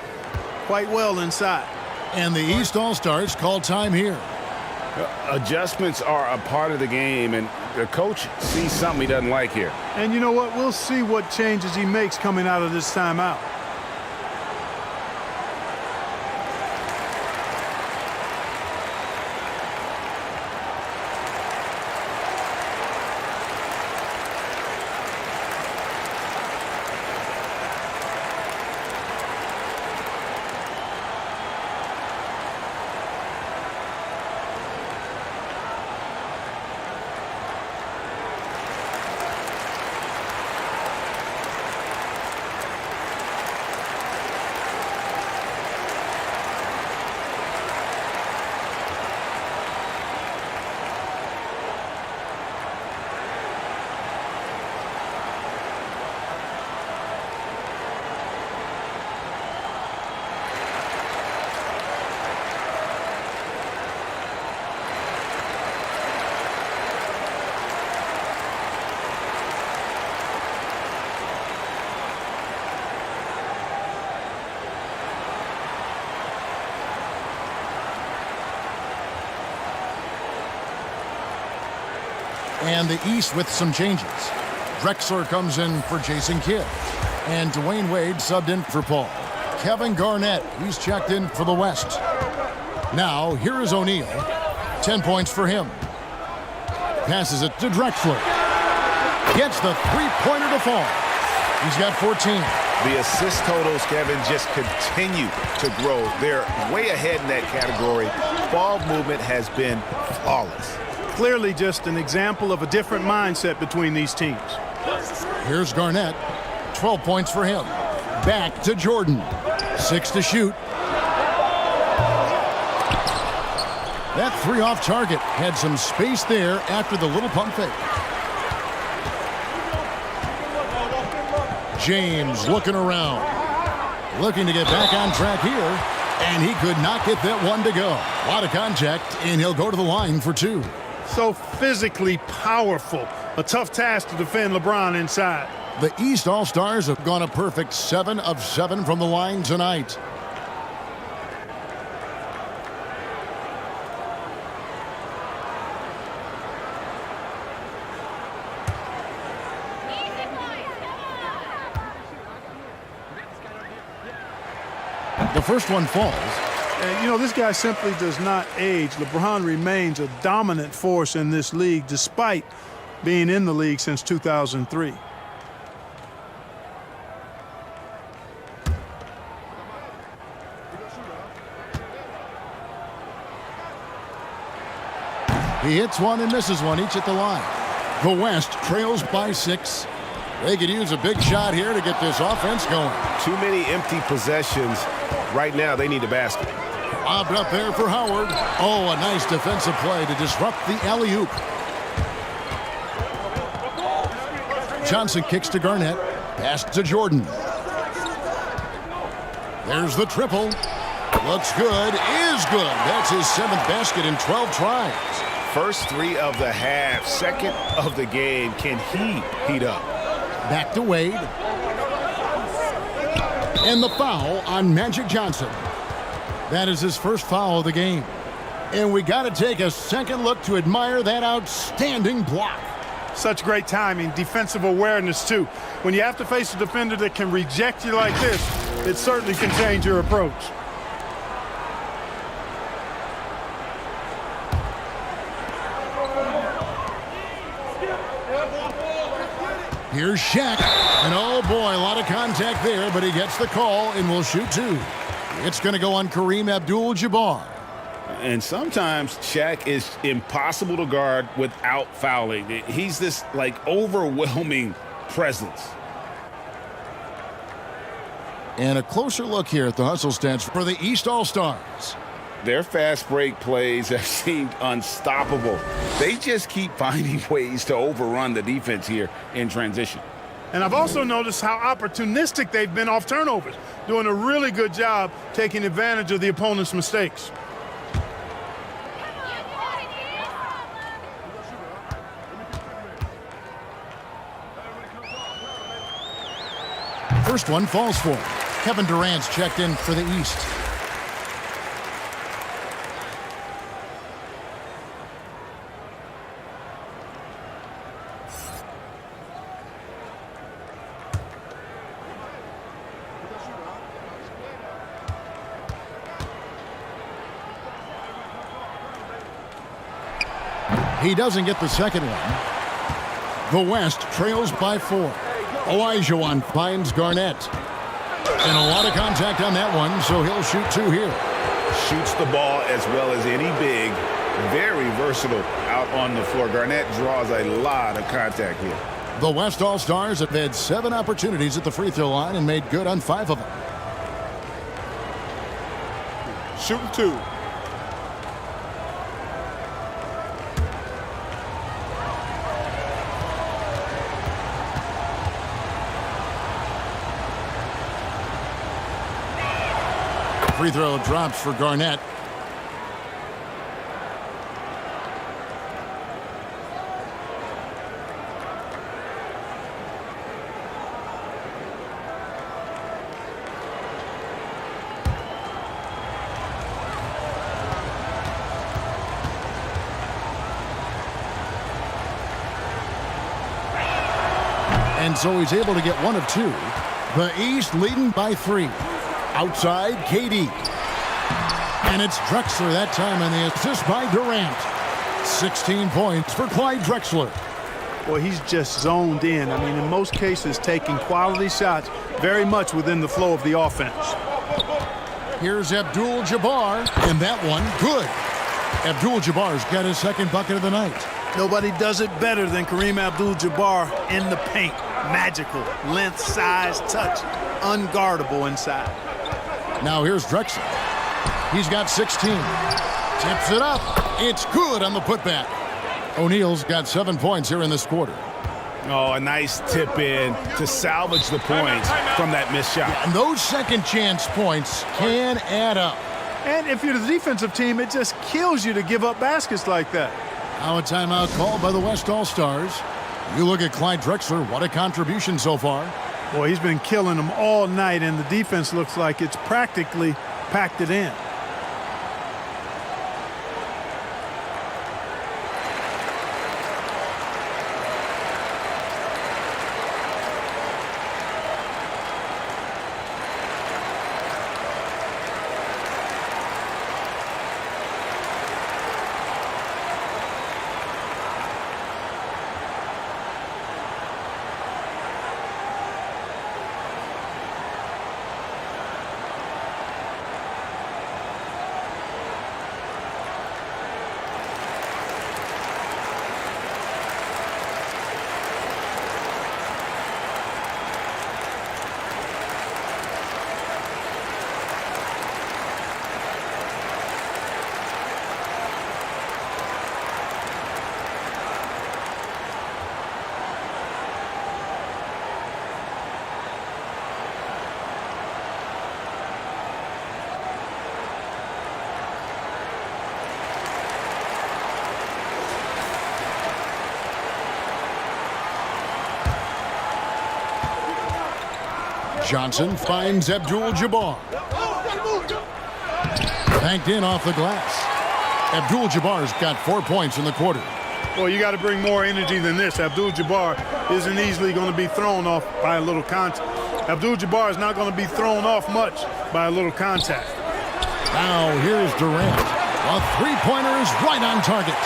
[SPEAKER 4] quite well inside.
[SPEAKER 2] And the East All-Stars call time here.
[SPEAKER 3] Adjustments are a part of the game, and the coach sees something he doesn't like here.
[SPEAKER 4] And you know what? We'll see what changes he makes coming out of this timeout.
[SPEAKER 2] And the East with some changes. Drexler comes in for Jason Kidd. And Dwayne Wade subbed in for Paul. Kevin Garnett, he's checked in for the West. Now, here is O'Neal. 10 points for him. Passes it to Drexler. Gets the three-pointer to fall. He's got 14.
[SPEAKER 3] The assist totals, Kevin, just continue to grow. They're way ahead in that category. Ball movement has been flawless.
[SPEAKER 4] Clearly just an example of a different mindset between these teams.
[SPEAKER 2] Here's Garnett. 12 points for him. Back to Jordan. 6 to shoot. That three off target had some space there after the little pump fake. James looking around. Looking to get back on track here. And he could not get that one to go. A lot of contact, and he'll go to the line for 2.
[SPEAKER 4] So physically powerful. A tough task to defend LeBron inside.
[SPEAKER 2] The East All-Stars have gone a perfect 7 of 7 from the line tonight. The first one falls.
[SPEAKER 4] And, you know, this guy simply does not age. LeBron remains a dominant force in this league despite being in the league since 2003.
[SPEAKER 2] He hits one and misses one, each at the line. The West trails by 6. They could use a big shot here to get this offense going.
[SPEAKER 3] Too many empty possessions. Right now, they need a basket.
[SPEAKER 2] Lobbed up there for Howard. Oh, a nice defensive play to disrupt the alley-oop. Johnson kicks to Garnett. Pass to Jordan. There's the triple. Looks good. Is good. That's his 7th basket in 12 tries.
[SPEAKER 3] First 3 of the half. Second of the game. Can he heat up?
[SPEAKER 2] Back to Wade. And the foul on Magic Johnson. That is his first foul of the game. And we got to take a second look to admire that outstanding block.
[SPEAKER 4] Such great timing, defensive awareness too. When you have to face a defender that can reject you like this, it certainly can change your approach.
[SPEAKER 2] Here's Shaq. And oh boy, a lot of contact there, but he gets the call and will shoot 2. It's going to go on Kareem Abdul-Jabbar.
[SPEAKER 6] And sometimes Shaq is impossible to guard without fouling. He's this, like, overwhelming presence.
[SPEAKER 2] And a closer look here at the hustle stats for the East All-Stars.
[SPEAKER 6] Their fast break plays have seemed unstoppable. They just keep finding ways to overrun the defense here in transition.
[SPEAKER 4] And I've also noticed how opportunistic they've been off turnovers, doing a really good job taking advantage of the opponent's mistakes.
[SPEAKER 2] First one falls for him. Kevin Durant's checked in for the East. He doesn't get the second one. The West trails by 4. Olajuwon finds Garnett. And a lot of contact on that one, so he'll shoot 2 here.
[SPEAKER 6] Shoots the ball as well as any big. Very versatile out on the floor. Garnett draws a lot of contact here.
[SPEAKER 2] The West All-Stars have had 7 opportunities at the free throw line and made good on 5 of them.
[SPEAKER 4] Shooting 2.
[SPEAKER 2] Free throw drops for Garnett. And so he's able to get one of two. The East leading by 3. Outside, KD. And it's Drexler that time, and the assist by Durant. 16 points for Clyde Drexler.
[SPEAKER 4] Well, he's just zoned in. I mean, in most cases, taking quality shots very much within the flow of the offense.
[SPEAKER 2] Here's Abdul-Jabbar, and that one, good. Abdul-Jabbar's got his second bucket of the night.
[SPEAKER 4] Nobody does it better than Kareem Abdul-Jabbar in the paint. Magical, length, size, touch, unguardable inside.
[SPEAKER 2] Now here's Drexler. He's got 16. Tips it up. It's good on the putback. O'Neal's got 7 points here in this quarter.
[SPEAKER 6] Oh, a nice tip in to salvage the points from that missed shot.
[SPEAKER 2] And those second chance points can add up.
[SPEAKER 4] And if you're the defensive team, it just kills you to give up baskets like that.
[SPEAKER 2] Now a timeout called by the West All-Stars. You look at Clyde Drexler, what a contribution so far.
[SPEAKER 4] Boy, he's been killing them all night, and the defense looks like it's practically packed it in.
[SPEAKER 2] Johnson finds Abdul-Jabbar. Banked in off the glass. Abdul-Jabbar's got 4 points in the quarter.
[SPEAKER 4] Well, you got to bring more energy than this. Abdul-Jabbar isn't easily going to be thrown off by a little contact. Abdul-Jabbar is not going to be thrown off much by a little contact.
[SPEAKER 2] Now here's Durant. A three-pointer is right on target.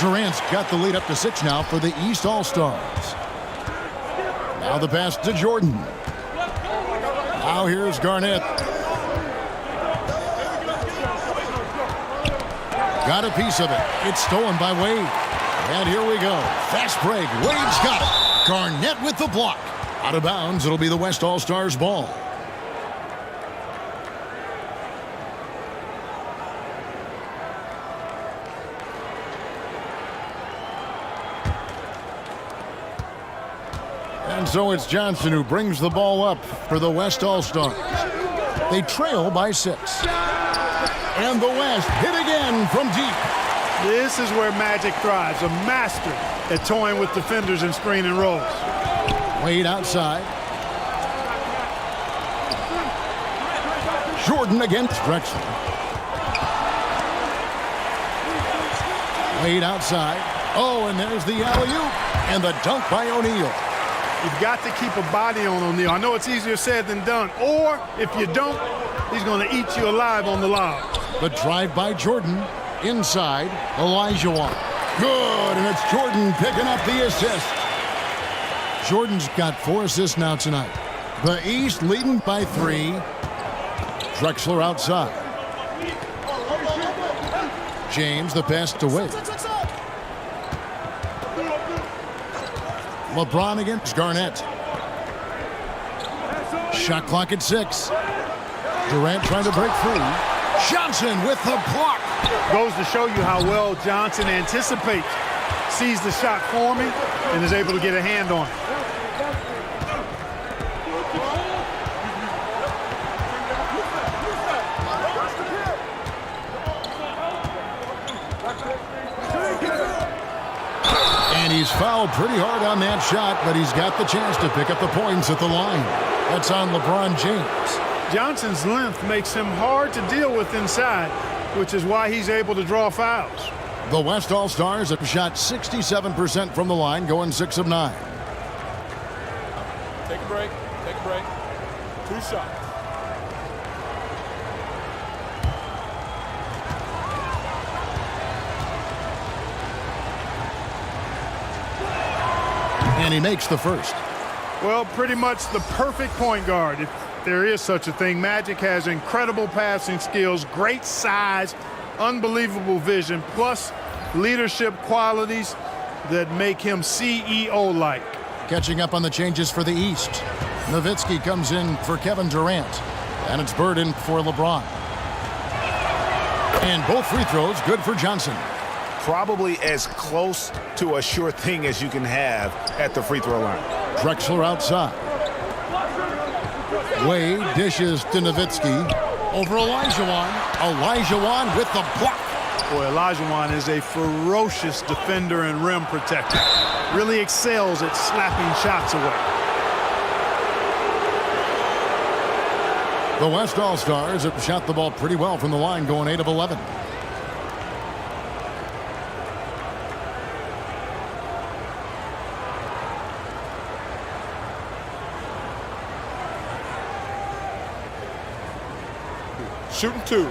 [SPEAKER 2] Durant's got the lead up to 6 now for the East All-Stars. Now the pass to Jordan. Now here's Garnett. Got a piece of it. It's stolen by Wade. And here we go. Fast break. Wade's got it. Garnett with the block. Out of bounds. It'll be the West All-Stars ball. And so it's Johnson who brings the ball up for the West All-Stars. They trail by 6. And the West hit again from deep.
[SPEAKER 4] This is where Magic thrives, a master at toying with defenders and screen and rolls.
[SPEAKER 2] Wade outside. Jordan against Drexler. Wade outside. Oh, and there's the alley-oop. And the dunk by O'Neal.
[SPEAKER 4] You've got to keep a body on O'Neal. I know it's easier said than done. Or, if you don't, he's going to eat you alive on the lob.
[SPEAKER 2] The drive by Jordan. Inside, Olajuwon. Good, and it's Jordan picking up the assist. Jordan's got 4 assists now tonight. The East leading by 3. Drexler outside. James, the pass to Wade. LeBron against Garnett. Shot clock at 6. Durant trying to break free. Johnson with the block.
[SPEAKER 4] Goes to show you how well Johnson anticipates, sees the shot forming, and is able to get a hand on it.
[SPEAKER 2] And he's fouled pretty hard on that shot, but he's got the chance to pick up the points at the line. That's on LeBron James.
[SPEAKER 4] Johnson's length makes him hard to deal with inside, which is why he's able to draw fouls.
[SPEAKER 2] The West All-Stars have shot 67% from the line, going 6 of 9.
[SPEAKER 7] Take a break. Take a break. 2 shots.
[SPEAKER 2] And he makes the first.
[SPEAKER 4] Well, pretty much the perfect point guard, if there is such a thing. Magic has incredible passing skills, great size, unbelievable vision, plus leadership qualities that make him CEO-like.
[SPEAKER 2] Catching up on the changes for the East. Nowitzki comes in for Kevin Durant. And it's Bird in for LeBron. And both free throws good for Johnson.
[SPEAKER 3] Probably as close to a sure thing as you can have at the free throw line.
[SPEAKER 2] Drexler outside. Wade dishes to Nowitzki. Over Olajuwon. Olajuwon with the block.
[SPEAKER 4] Boy, Olajuwon is a ferocious defender and rim protector. Really excels at slapping shots away.
[SPEAKER 2] The West All-Stars have shot the ball pretty well from the line, going 8 of 11.
[SPEAKER 7] Shooting 2.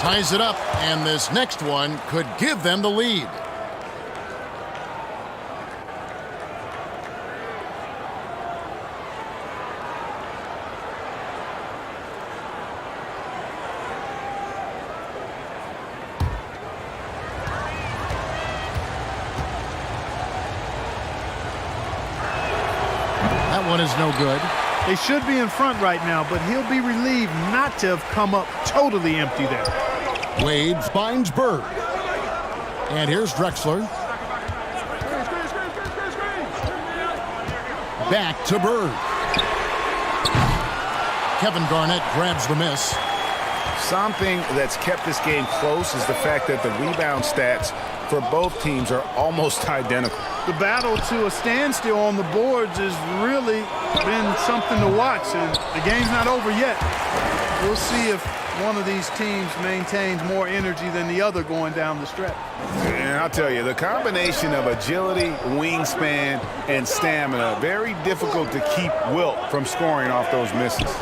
[SPEAKER 2] Ties it up, and this next one could give them the lead. That one is no good.
[SPEAKER 4] They should be in front right now, but he'll be relieved not to have come up totally empty there.
[SPEAKER 2] Wade finds Bird. And here's Drexler. Back to Bird. Kevin Garnett grabs the miss.
[SPEAKER 3] Something that's kept this game close is the fact that the rebound stats for both teams are almost identical.
[SPEAKER 4] The battle to a standstill on the boards has really been something to watch, and the game's not over yet. We'll see if one of these teams maintains more energy than the other going down the stretch.
[SPEAKER 3] And I'll tell you, the combination of agility, wingspan, and stamina, very difficult to keep Wilt from scoring off those misses.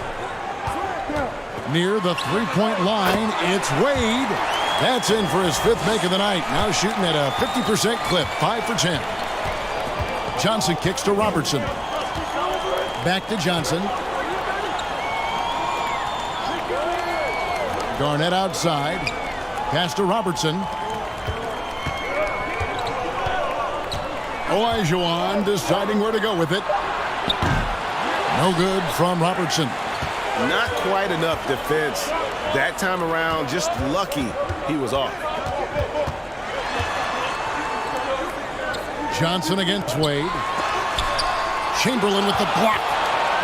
[SPEAKER 2] Near the three-point line, it's Wade. That's in for his 5th make of the night. Now shooting at a 50% clip, 5 for 10. Johnson kicks to Robertson. Back to Johnson. Garnett outside. Pass to Robertson. Olajuwon deciding where to go with it. No good from Robertson.
[SPEAKER 3] Not quite enough defense that time around. Just lucky he was off.
[SPEAKER 2] Johnson against Wade. Chamberlain with the block.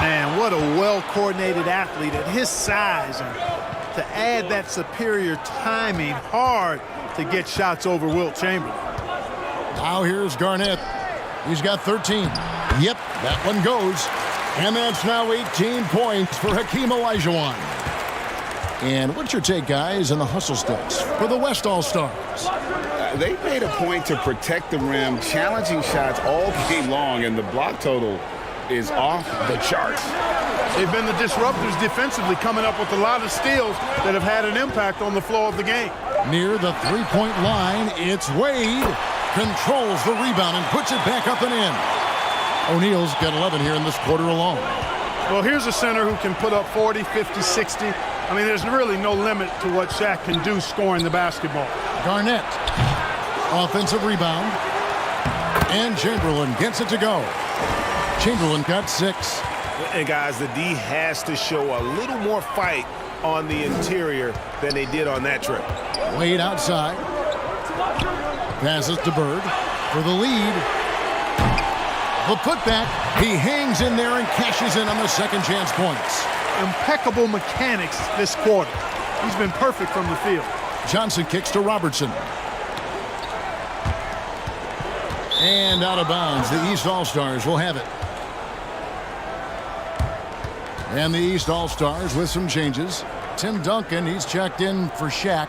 [SPEAKER 4] Man, what a well-coordinated athlete at his size. And to add that superior timing, hard to get shots over Wilt Chamberlain.
[SPEAKER 2] Now here's Garnett. He's got 13. Yep, that one goes. And that's now 18 points for Hakeem Olajuwon. And what's your take, guys, on the hustle stats for the West All-Stars?
[SPEAKER 3] They made a point to protect the rim, challenging shots all game long, and the block total is off the charts.
[SPEAKER 4] They've been the disruptors defensively, coming up with a lot of steals that have had an impact on the flow of the game.
[SPEAKER 2] Near the three-point line, it's Wade. Controls the rebound and puts it back up and in. O'Neal's got 11 here in this quarter alone.
[SPEAKER 4] Well, here's a center who can put up 40, 50, 60. I mean, there's really no limit to what Shaq can do scoring the basketball.
[SPEAKER 2] Garnett, offensive rebound. And Chamberlain gets it to go. Chamberlain got 6.
[SPEAKER 3] And guys, the D has to show a little more fight on the interior than they did on that trip.
[SPEAKER 2] Wade outside. Passes to Bird for the lead. The putback. He hangs in there and cashes in on the second chance points.
[SPEAKER 4] Impeccable mechanics this quarter. He's been perfect from the field.
[SPEAKER 2] Johnson kicks to Robertson. And out of bounds. The East All-Stars will have it. And the East All-Stars with some changes. Tim Duncan, he's checked in for Shaq.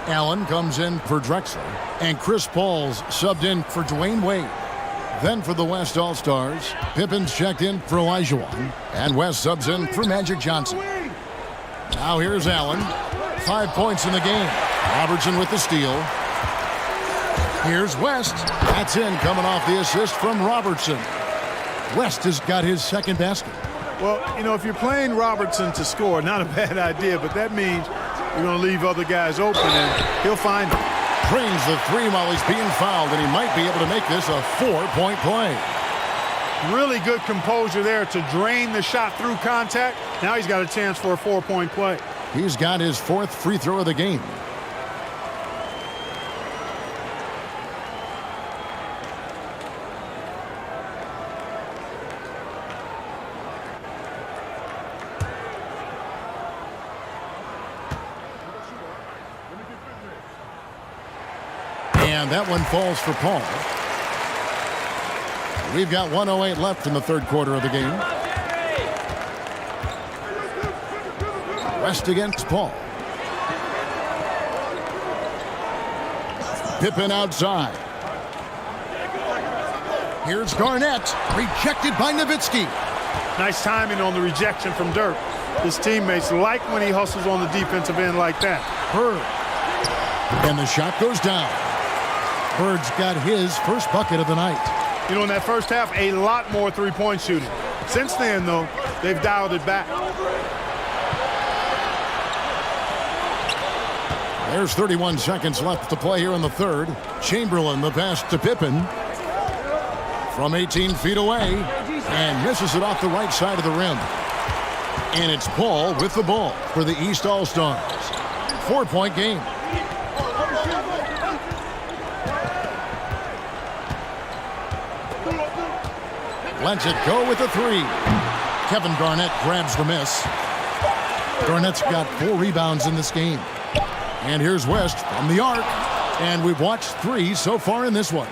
[SPEAKER 2] Allen comes in for Drexler. And Chris Paul's subbed in for Dwayne Wade. Then for the West All-Stars, Pippen's checked in for Olajuwon. And West subs in for Magic Johnson. Now here's Allen. 5 points in the game. Robertson with the steal. Here's West. That's in, coming off the assist from Robertson. West has got his second basket.
[SPEAKER 4] Well, you know, if you're playing Robertson to score, not a bad idea, but that means you're going to leave other guys open, and he'll find them.
[SPEAKER 2] Drains the three while he's being fouled, and he might be able to make this a 4-point play.
[SPEAKER 4] Really good composure there to drain the shot through contact. Now he's got a chance for a 4-point play.
[SPEAKER 2] He's got his 4th free throw of the game. And that one falls for Paul. We've got 1:08 left in the third quarter of the game. West against Paul. Pippen outside. Here's Garnett. Rejected by Nowitzki.
[SPEAKER 4] Nice timing on the rejection from Dirk. His teammates like when he hustles on the defensive end like that.
[SPEAKER 2] Bird. And the shot goes down. Bird's got his first bucket of the night.
[SPEAKER 4] You know, in that first half, a lot more three-point shooting. Since then, though, they've dialed it back.
[SPEAKER 2] There's 31 seconds left to play here in the third. Chamberlain, the pass to Pippen. From 18 feet away. And misses it off the right side of the rim. And it's Paul with the ball for the East All-Stars. 4-point game. Lets it go with a three. Kevin Garnett grabs the miss. Garnett's got 4 rebounds in this game. And here's West from the arc. And we've watched 3 so far in this one.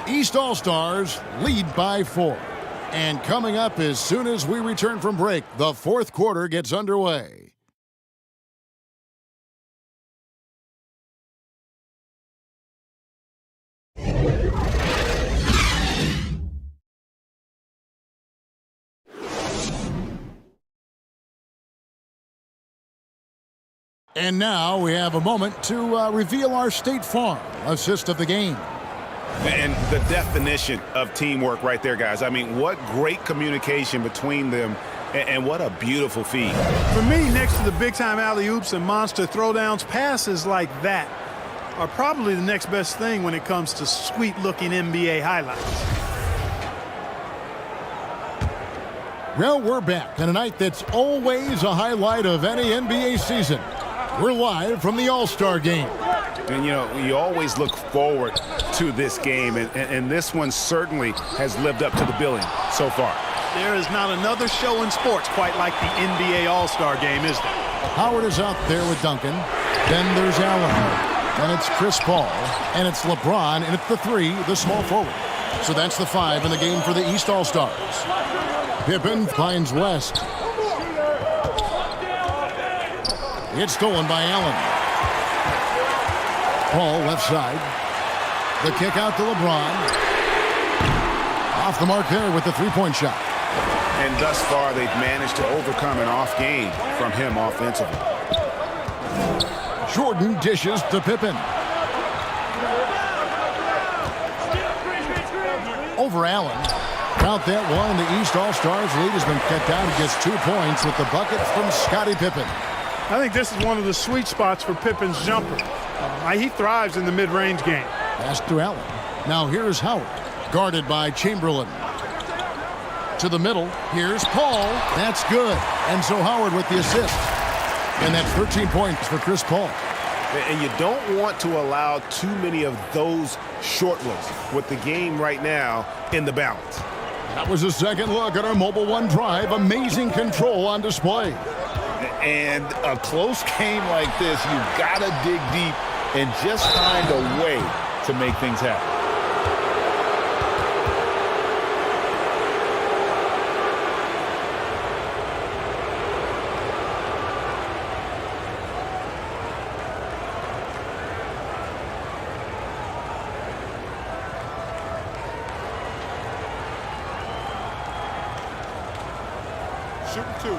[SPEAKER 2] East All-Stars lead by 4. And coming up as soon as we return from break, the fourth quarter gets underway. And now we have a moment to reveal our State Farm assist of the game.
[SPEAKER 3] And the definition of teamwork right there, guys. I mean, what great communication between them, and what a beautiful feed.
[SPEAKER 4] For me, next to the big-time alley-oops and monster throwdowns, passes like that are probably the next best thing when it comes to sweet-looking NBA highlights.
[SPEAKER 2] Well, we're back on a night that's always a highlight of any NBA season. We're live from the All-Star Game.
[SPEAKER 3] And, you know, you always look forward to this game, and this one certainly has lived up to the billing so far.
[SPEAKER 4] There is not another show in sports quite like the NBA All-Star Game, is there?
[SPEAKER 2] Howard is out there with Duncan. Then there's Allen. Then it's Chris Paul. And it's LeBron, and it's the 3, the small forward. So that's the 5 in the game for the East All-Stars. Pippen finds West. It's stolen by Allen. Paul left side. The kick out to LeBron. Off the mark there with the three-point shot.
[SPEAKER 3] And thus far, they've managed to overcome an off game from him offensively.
[SPEAKER 2] Jordan dishes to Pippen. Over Allen. Count that one. The East All-Stars lead has been cut down to just 2 points with the bucket from Scottie Pippen.
[SPEAKER 4] I think this is one of the sweet spots for Pippen's jumper. He thrives in the mid-range game.
[SPEAKER 2] Pass to Allen. Now here's Howard, guarded by Chamberlain. To the middle, here's Paul. That's good. And so Howard with the assist. And that's 13 points for Chris Paul.
[SPEAKER 3] And you don't want to allow too many of those short ones with the game right now in the balance.
[SPEAKER 2] That was a second look at our Mobile One Drive. Amazing control on display.
[SPEAKER 6] And a close game like this, you've got to dig deep and just find a way to make things happen.
[SPEAKER 10] shooting 2.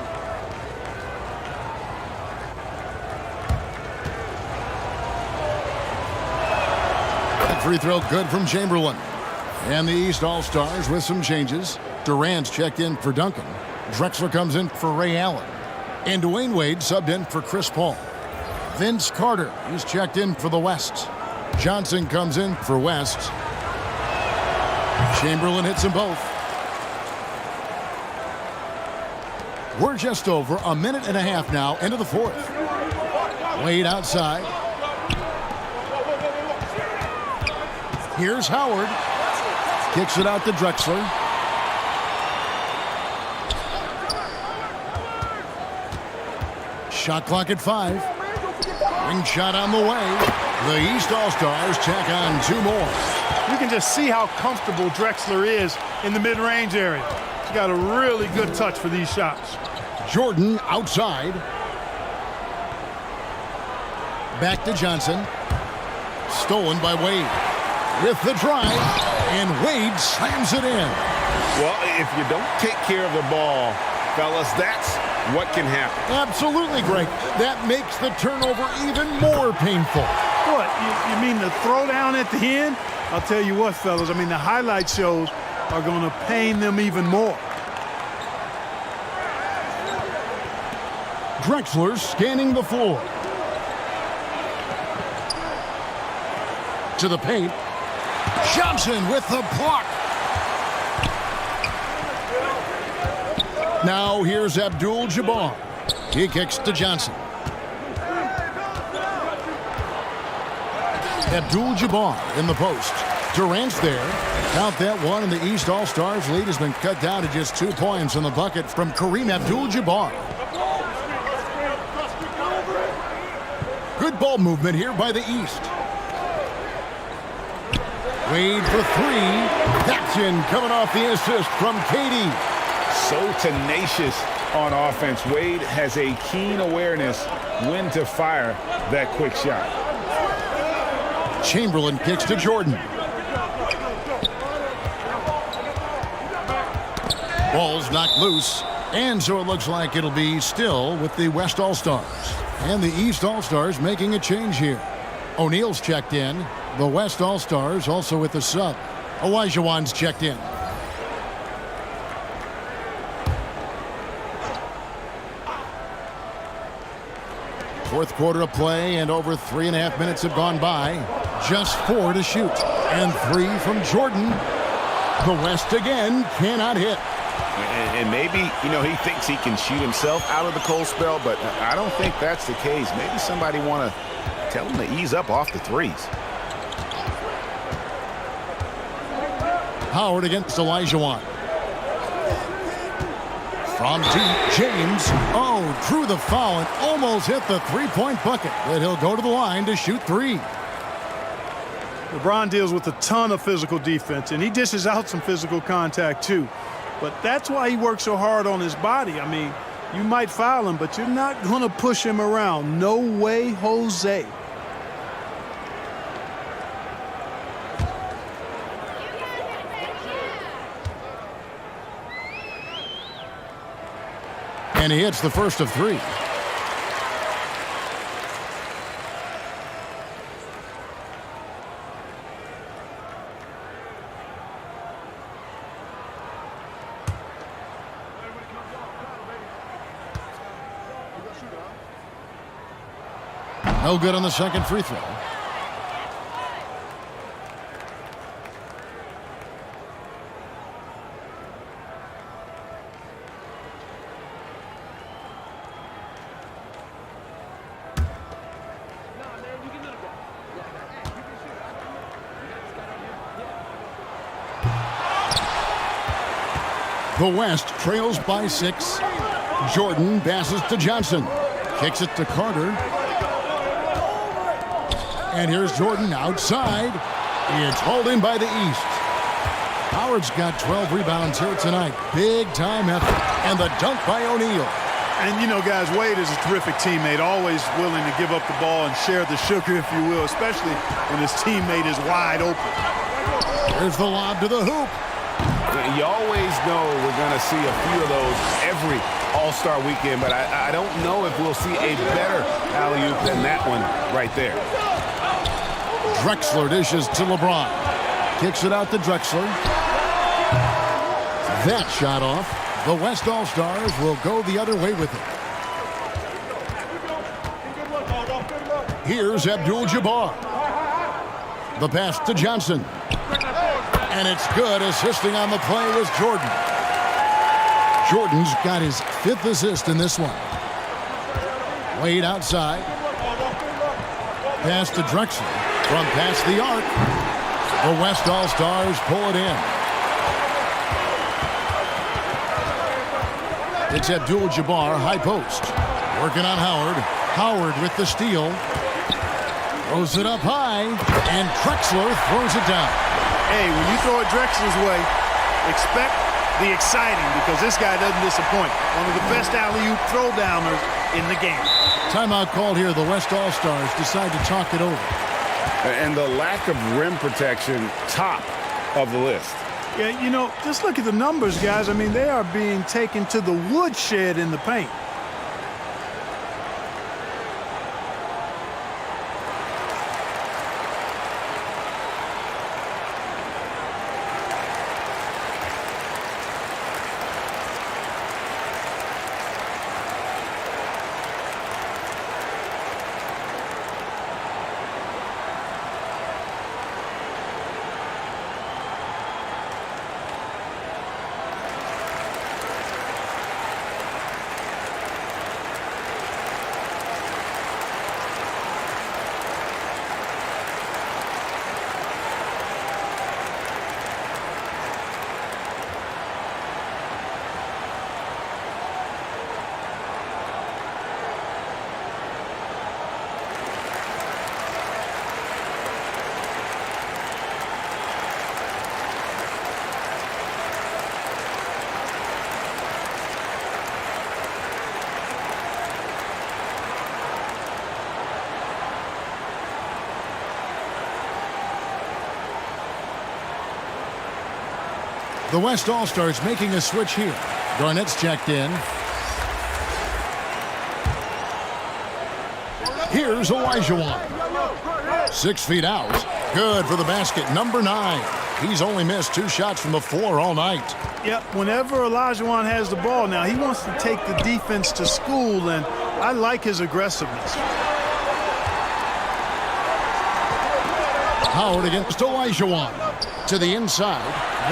[SPEAKER 2] That free throw good from Chamberlain. And the East All-Stars with some changes. Durant's checked in for Duncan. Drexler comes in for Ray Allen. And Dwayne Wade subbed in for Chris Paul. Vince Carter is checked in for the West. Johnson comes in for West. Chamberlain hits them both. We're just over a minute and a half now into the fourth. Wade outside. Here's Howard. Kicks it out to Drexler. Shot clock at 5. Ring shot on the way. The East All-Stars tack on 2 more.
[SPEAKER 4] You can just see how comfortable Drexler is in the mid-range area. He's got a really good touch for these shots.
[SPEAKER 2] Jordan outside. Back to Johnson. Stolen by Wade. With the drive, and Wade slams it in.
[SPEAKER 3] Well, if you don't take care of the ball, fellas, that's what can happen.
[SPEAKER 2] Absolutely, Greg. That makes the turnover even more painful.
[SPEAKER 4] What, you mean the throwdown at the end? I'll tell you what, fellas, I mean, the highlight shows are going to pain them even more.
[SPEAKER 2] Drexler scanning the floor. To the paint. Johnson with the block. Now here's Abdul-Jabbar. He kicks to Johnson. Abdul-Jabbar in the post. Durant's there. Count that one, and the East All-Stars lead has been cut down to just 2 points in the bucket from Kareem Abdul-Jabbar. Good ball movement here by the East. Wade for 3. That's in, coming off the assist from KD.
[SPEAKER 6] So tenacious on offense. Wade has a keen awareness when to fire that quick shot.
[SPEAKER 2] Chamberlain kicks to Jordan. Ball's knocked loose, and so it looks like it'll be still with the West All-Stars. And the East All-Stars making a change here. O'Neal's checked in. The West All-Stars also with the sub. Olajuwon's checked in. Fourth quarter of play, and over 3.5 minutes have gone by. Just 4 to shoot. And 3 from Jordan. The West again cannot hit.
[SPEAKER 3] And maybe, he thinks he can shoot himself out of the cold spell, but I don't think that's the case. Maybe somebody want to tell him to ease up off the threes.
[SPEAKER 2] Howard against Olajuwon. From deep, James. Oh, drew the foul and almost hit the three-point bucket. But he'll go to the line to shoot 3.
[SPEAKER 4] LeBron deals with a ton of physical defense, and he dishes out some physical contact too. But that's why he works so hard on his body. I mean, you might foul him, but you're not going to push him around. No way, Jose.
[SPEAKER 2] And he hits the first of 3. No good on the second free throw. The West trails by 6. Jordan passes to Johnson. Kicks it to Carter. And here's Jordan outside. It's hauled in by the East. Howard's got 12 rebounds here tonight. Big time effort. And the dunk by O'Neal.
[SPEAKER 4] And, guys, Wade is a terrific teammate, always willing to give up the ball and share the sugar, if you will, especially when his teammate is wide open.
[SPEAKER 2] Here's the lob to the hoop.
[SPEAKER 3] You always know we're going to see a few of those every All-Star weekend, but I don't know if we'll see a better alley-oop than that one right there.
[SPEAKER 2] Drexler dishes to LeBron. Kicks it out to Drexler. That shot off. The West All-Stars will go the other way with it. Here's Abdul-Jabbar. The pass to Johnson. And it's good. Assisting on the play was Jordan. Jordan's got his 5th assist in this one. Wade outside. Pass to Drexler. From past the arc. The West All-Stars pull it in. It's Abdul-Jabbar, high post. Working on Howard. Howard with the steal. Throws it up high. And Drexler throws it down.
[SPEAKER 4] Hey, when you throw it Drexler's way, expect the exciting because this guy doesn't disappoint. One of the best alley-oop throw-downers in the game.
[SPEAKER 2] Timeout called here. The West All-Stars decide to talk it over.
[SPEAKER 3] And the lack of rim protection, top of the list.
[SPEAKER 4] Yeah, you know, just look at the numbers, guys. I mean, they are being taken to the woodshed in the paint.
[SPEAKER 2] The West All-Stars making a switch here. Garnett's checked in. Here's Olajuwon. 6 feet out. Good for the basket. Number 9. He's only missed 2 shots from the floor all night.
[SPEAKER 4] Yep, whenever Olajuwon has the ball now, he wants to take the defense to school, and I like his aggressiveness.
[SPEAKER 2] Howard against Olajuwon. To the inside.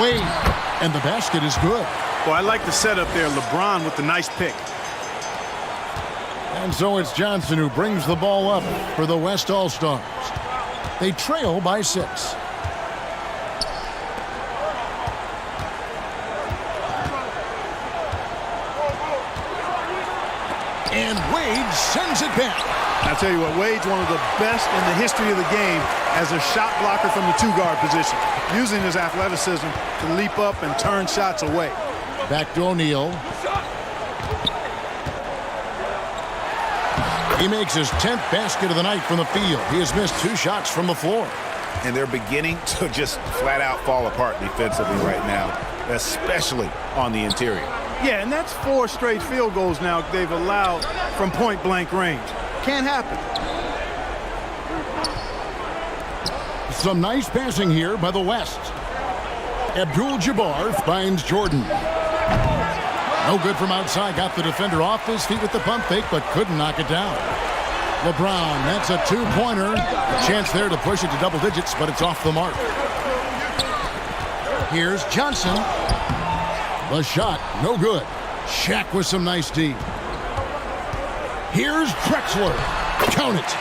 [SPEAKER 2] Wade. And the basket is good.
[SPEAKER 4] Well, I like the setup there. LeBron with the nice pick.
[SPEAKER 2] And so it's Johnson who brings the ball up for the West All-Stars. They trail by 6. And Wade sends it back.
[SPEAKER 4] I tell you what, Wade's one of the best in the history of the game as a shot blocker from the 2-guard position, using his athleticism to leap up and turn shots away.
[SPEAKER 2] Back to O'Neal. He makes his 10th basket of the night from the field. He has missed 2 shots from the floor.
[SPEAKER 3] And they're beginning to just flat out fall apart defensively right now, especially on the interior.
[SPEAKER 4] Yeah, and that's 4 straight field goals now they've allowed from point-blank range. Can't happen.
[SPEAKER 2] Some nice passing here by the West. Abdul-Jabbar finds Jordan. No good from outside. Got the defender off his feet with the pump fake, but couldn't knock it down. LeBron, that's a 2-pointer. A chance there to push it to double digits, but it's off the mark. Here's Johnson. The shot, no good. Shaq with some nice D. Here's Drexler. Count it.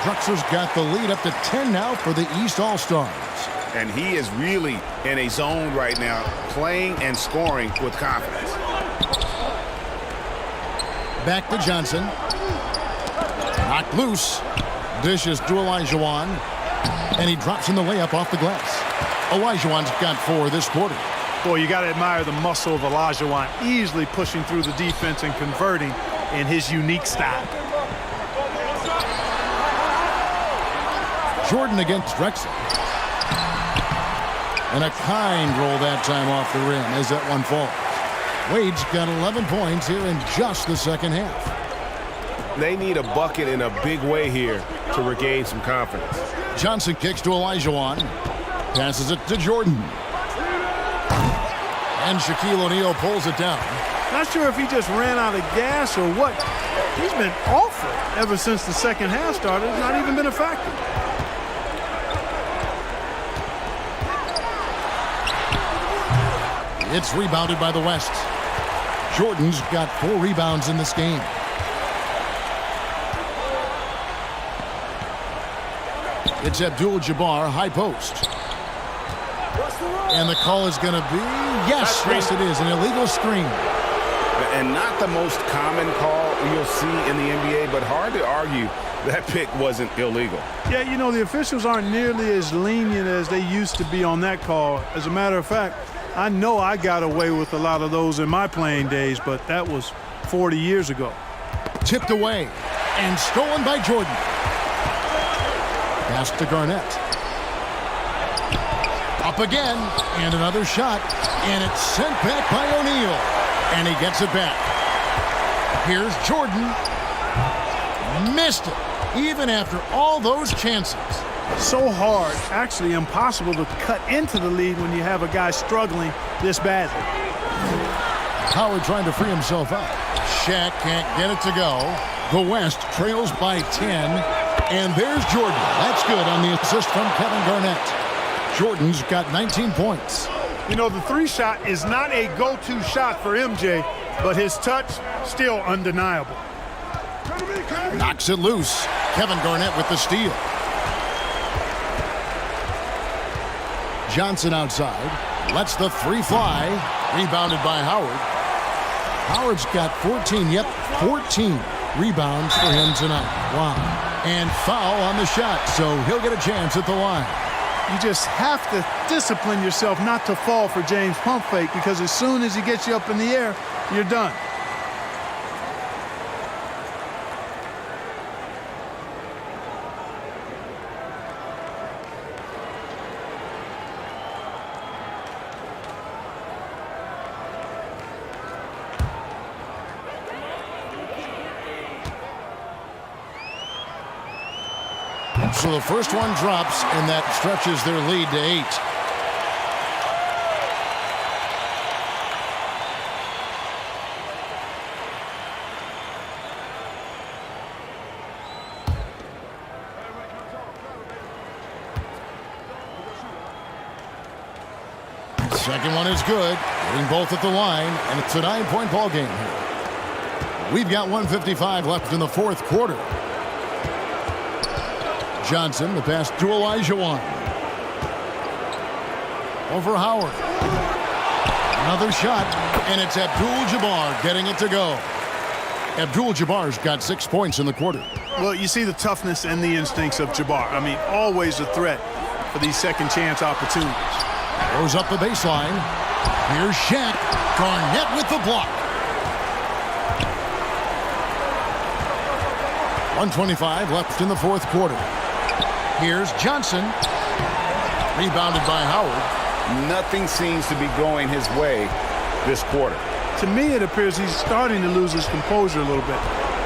[SPEAKER 2] Drexler's got the lead up to 10 now for the East All-Stars.
[SPEAKER 3] And he is really in a zone right now, playing and scoring with confidence.
[SPEAKER 2] Back to Johnson. Knocked loose. Dishes to Olajuwon. And he drops in the layup off the glass. Olajuwon's got 4 this quarter.
[SPEAKER 4] Boy, you got to admire the muscle of Olajuwon, easily pushing through the defense and converting in his unique style. Jordan against Drexler.
[SPEAKER 2] And a kind roll that time off the rim as that one falls. Wade's got 11 points here in just the second half.
[SPEAKER 3] They need a bucket in a big way here to regain some confidence.
[SPEAKER 2] Johnson kicks to Olajuwon. Passes it to Jordan. And Shaquille O'Neal pulls it down.
[SPEAKER 4] Not sure if he just ran out of gas or what. He's been awful ever since the second half started. It's not even been a factor.
[SPEAKER 2] It's rebounded by the West. Jordan's got 4 rebounds in this game. It's Abdul-Jabbar, high post. And the call is going to be, yes, it is, an illegal screen.
[SPEAKER 3] And not the most common call you'll see in the NBA, but hard to argue that pick wasn't illegal.
[SPEAKER 4] Yeah, you know, the officials aren't nearly as lenient as they used to be on that call. As a matter of fact, I know I got away with a lot of those in my playing days, but that was 40 years ago.
[SPEAKER 2] Tipped away and stolen by Jordan. Pass to Garnett. Up again, and another shot, and it's sent back by O'Neal, and he gets it back. Here's Jordan. Missed it, even after all those chances.
[SPEAKER 4] So hard, actually impossible to cut into the lead when you have a guy struggling this badly.
[SPEAKER 2] Howard trying to free himself up. Shaq can't get it to go. The West trails by 10, and there's Jordan. That's good on the assist from Kevin Garnett. Jordan's got 19 points.
[SPEAKER 4] You know, the 3-shot is not a go-to shot for MJ, but his touch still undeniable.
[SPEAKER 2] Knocks it loose. Kevin Garnett with the steal. Johnson outside. Lets the 3 fly. Rebounded by Howard. Howard's got 14 rebounds for him tonight. Wow. And foul on the shot, so he'll get a chance at the line.
[SPEAKER 4] You just have to discipline yourself not to fall for James' pump fake, because as soon as he gets you up in the air, you're done.
[SPEAKER 2] So the first one drops, and that stretches their lead to 8. Second one is good, getting both at the line, and it's a 9-point ball game here. We've got 1:55 left in the fourth quarter. Johnson, the pass to Olajuwon. Over Howard. Another shot, and it's Abdul-Jabbar getting it to go. Abdul-Jabbar's got 6 points in the quarter.
[SPEAKER 4] Well, you see the toughness and the instincts of Jabbar. I mean, always a threat for these second-chance opportunities.
[SPEAKER 2] Goes up the baseline. Here's Shaq. Garnett with the block. 1:25 left in the fourth quarter. Here's Johnson. Rebounded by Howard.
[SPEAKER 3] Nothing seems to be going his way this quarter.
[SPEAKER 4] To me, it appears he's starting to lose his composure a little bit.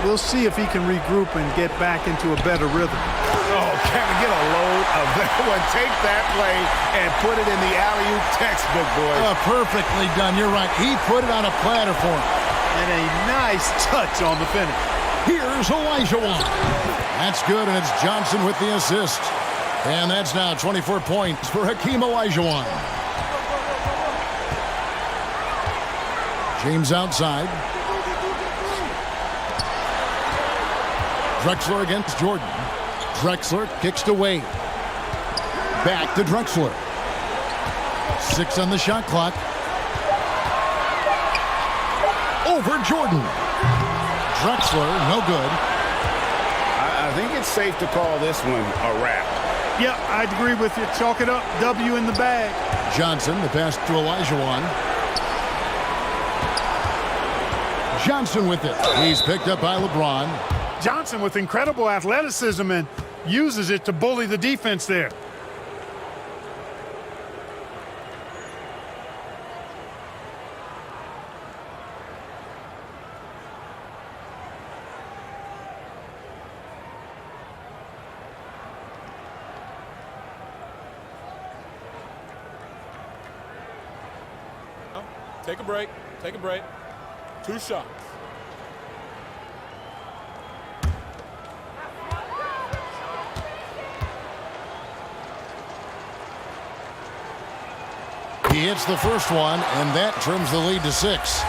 [SPEAKER 4] We'll see if he can regroup and get back into a better rhythm.
[SPEAKER 3] Oh, can we get a load of that one? Take that play and put it in the alley-oop textbook, boys.
[SPEAKER 2] Perfectly done. You're right. He put it on a platter for him.
[SPEAKER 4] And a nice touch on the finish.
[SPEAKER 2] Here's Olajuwon. That's good, and it's Johnson with the assist. And that's now 24 points for Hakeem Olajuwon. James outside. Drexler against Jordan. Drexler kicks to Wade. Back to Drexler. 6 on the shot clock. Over Jordan. Drexler, no good.
[SPEAKER 3] I think it's safe to call this one a wrap.
[SPEAKER 4] Yeah, I'd agree with you. Chalk it up. W in the bag.
[SPEAKER 2] Johnson, the pass to Olajuwon. Johnson with it. He's picked up by LeBron.
[SPEAKER 4] Johnson with incredible athleticism and uses it to bully the defense there.
[SPEAKER 7] Take a break. Take a break. 2 shots.
[SPEAKER 2] He hits the first one, and that trims the lead to 6.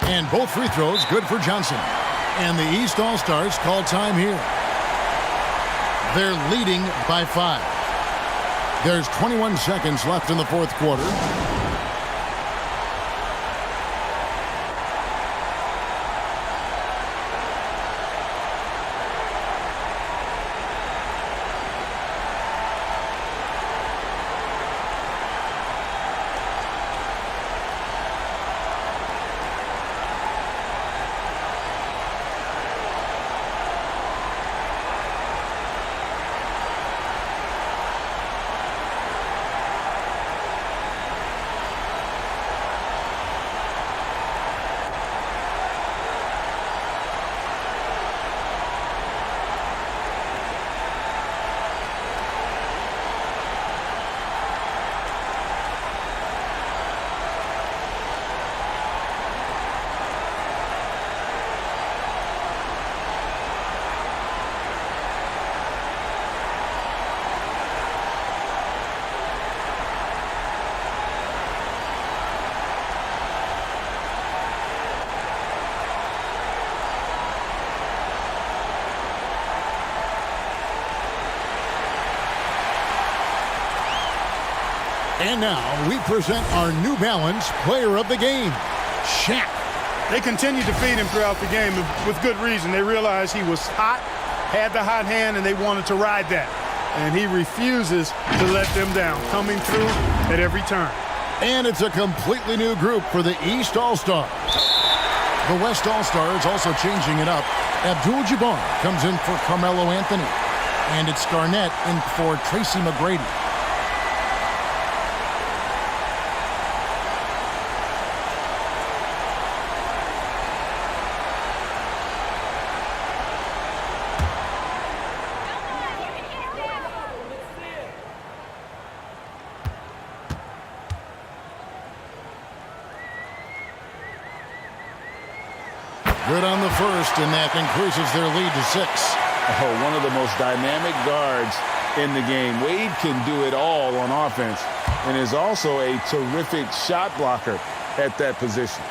[SPEAKER 2] And both free throws good for Johnson. And the East All-Stars call time here. They're leading by 5. There's 21 seconds left in the fourth quarter. And now we present our New Balance Player of the Game, Shaq.
[SPEAKER 4] They continued to feed him throughout the game with good reason. They realized he was hot, had the hot hand, and they wanted to ride that. And he refuses to let them down, coming through at every turn.
[SPEAKER 2] And it's a completely new group for the East All-Stars. The West All-Stars also changing it up. Abdul-Jabbar comes in for Carmelo Anthony. And it's Garnett in for Tracy McGrady. Good on the first, and that increases their lead to 6.
[SPEAKER 6] Oh, one of the most dynamic guards in the game. Wade can do it all on offense and is also a terrific shot blocker at that position.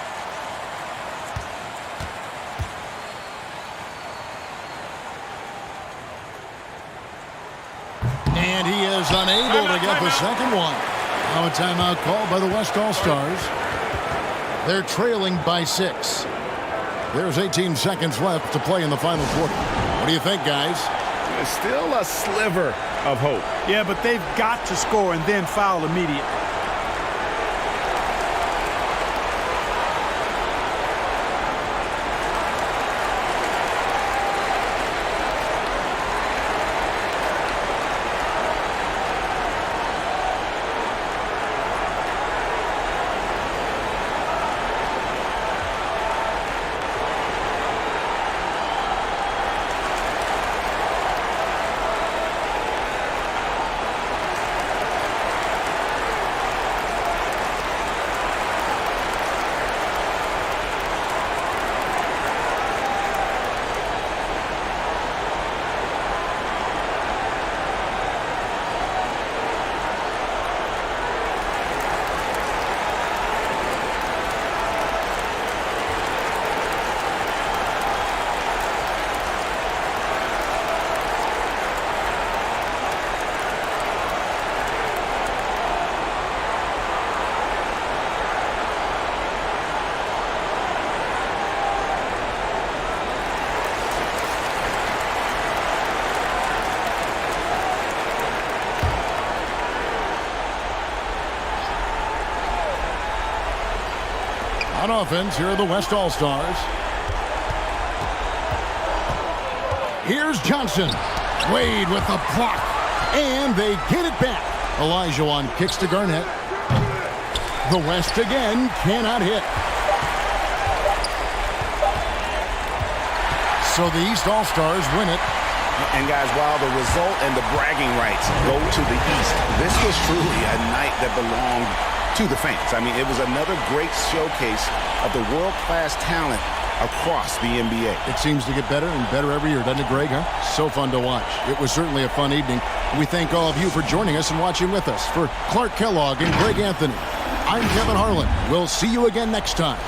[SPEAKER 2] And he is unable to get the second one. Now a timeout called by the West All-Stars. They're trailing by 6. There's 18 seconds left to play in the final quarter. What do you think, guys?
[SPEAKER 6] There's still a sliver of hope.
[SPEAKER 4] Yeah, but they've got to score and then foul immediately.
[SPEAKER 2] On offense, here are the West All-Stars. Here's Johnson. Wade with the block. And they get it back. Olajuwon kicks to Garnett. The West again cannot hit. So the East All-Stars win it.
[SPEAKER 3] And guys, while the result and the bragging rights go to the East, this was truly a night that belonged to the fans. I mean, it was another great showcase of the world-class talent across the NBA.
[SPEAKER 2] It seems to get better and better every year, doesn't it, Greg? Huh? So fun to watch. It was certainly a fun evening. We thank all of you for joining us and watching with us. For Clark Kellogg and Greg Anthony, I'm Kevin Harlan. We'll see you again next time.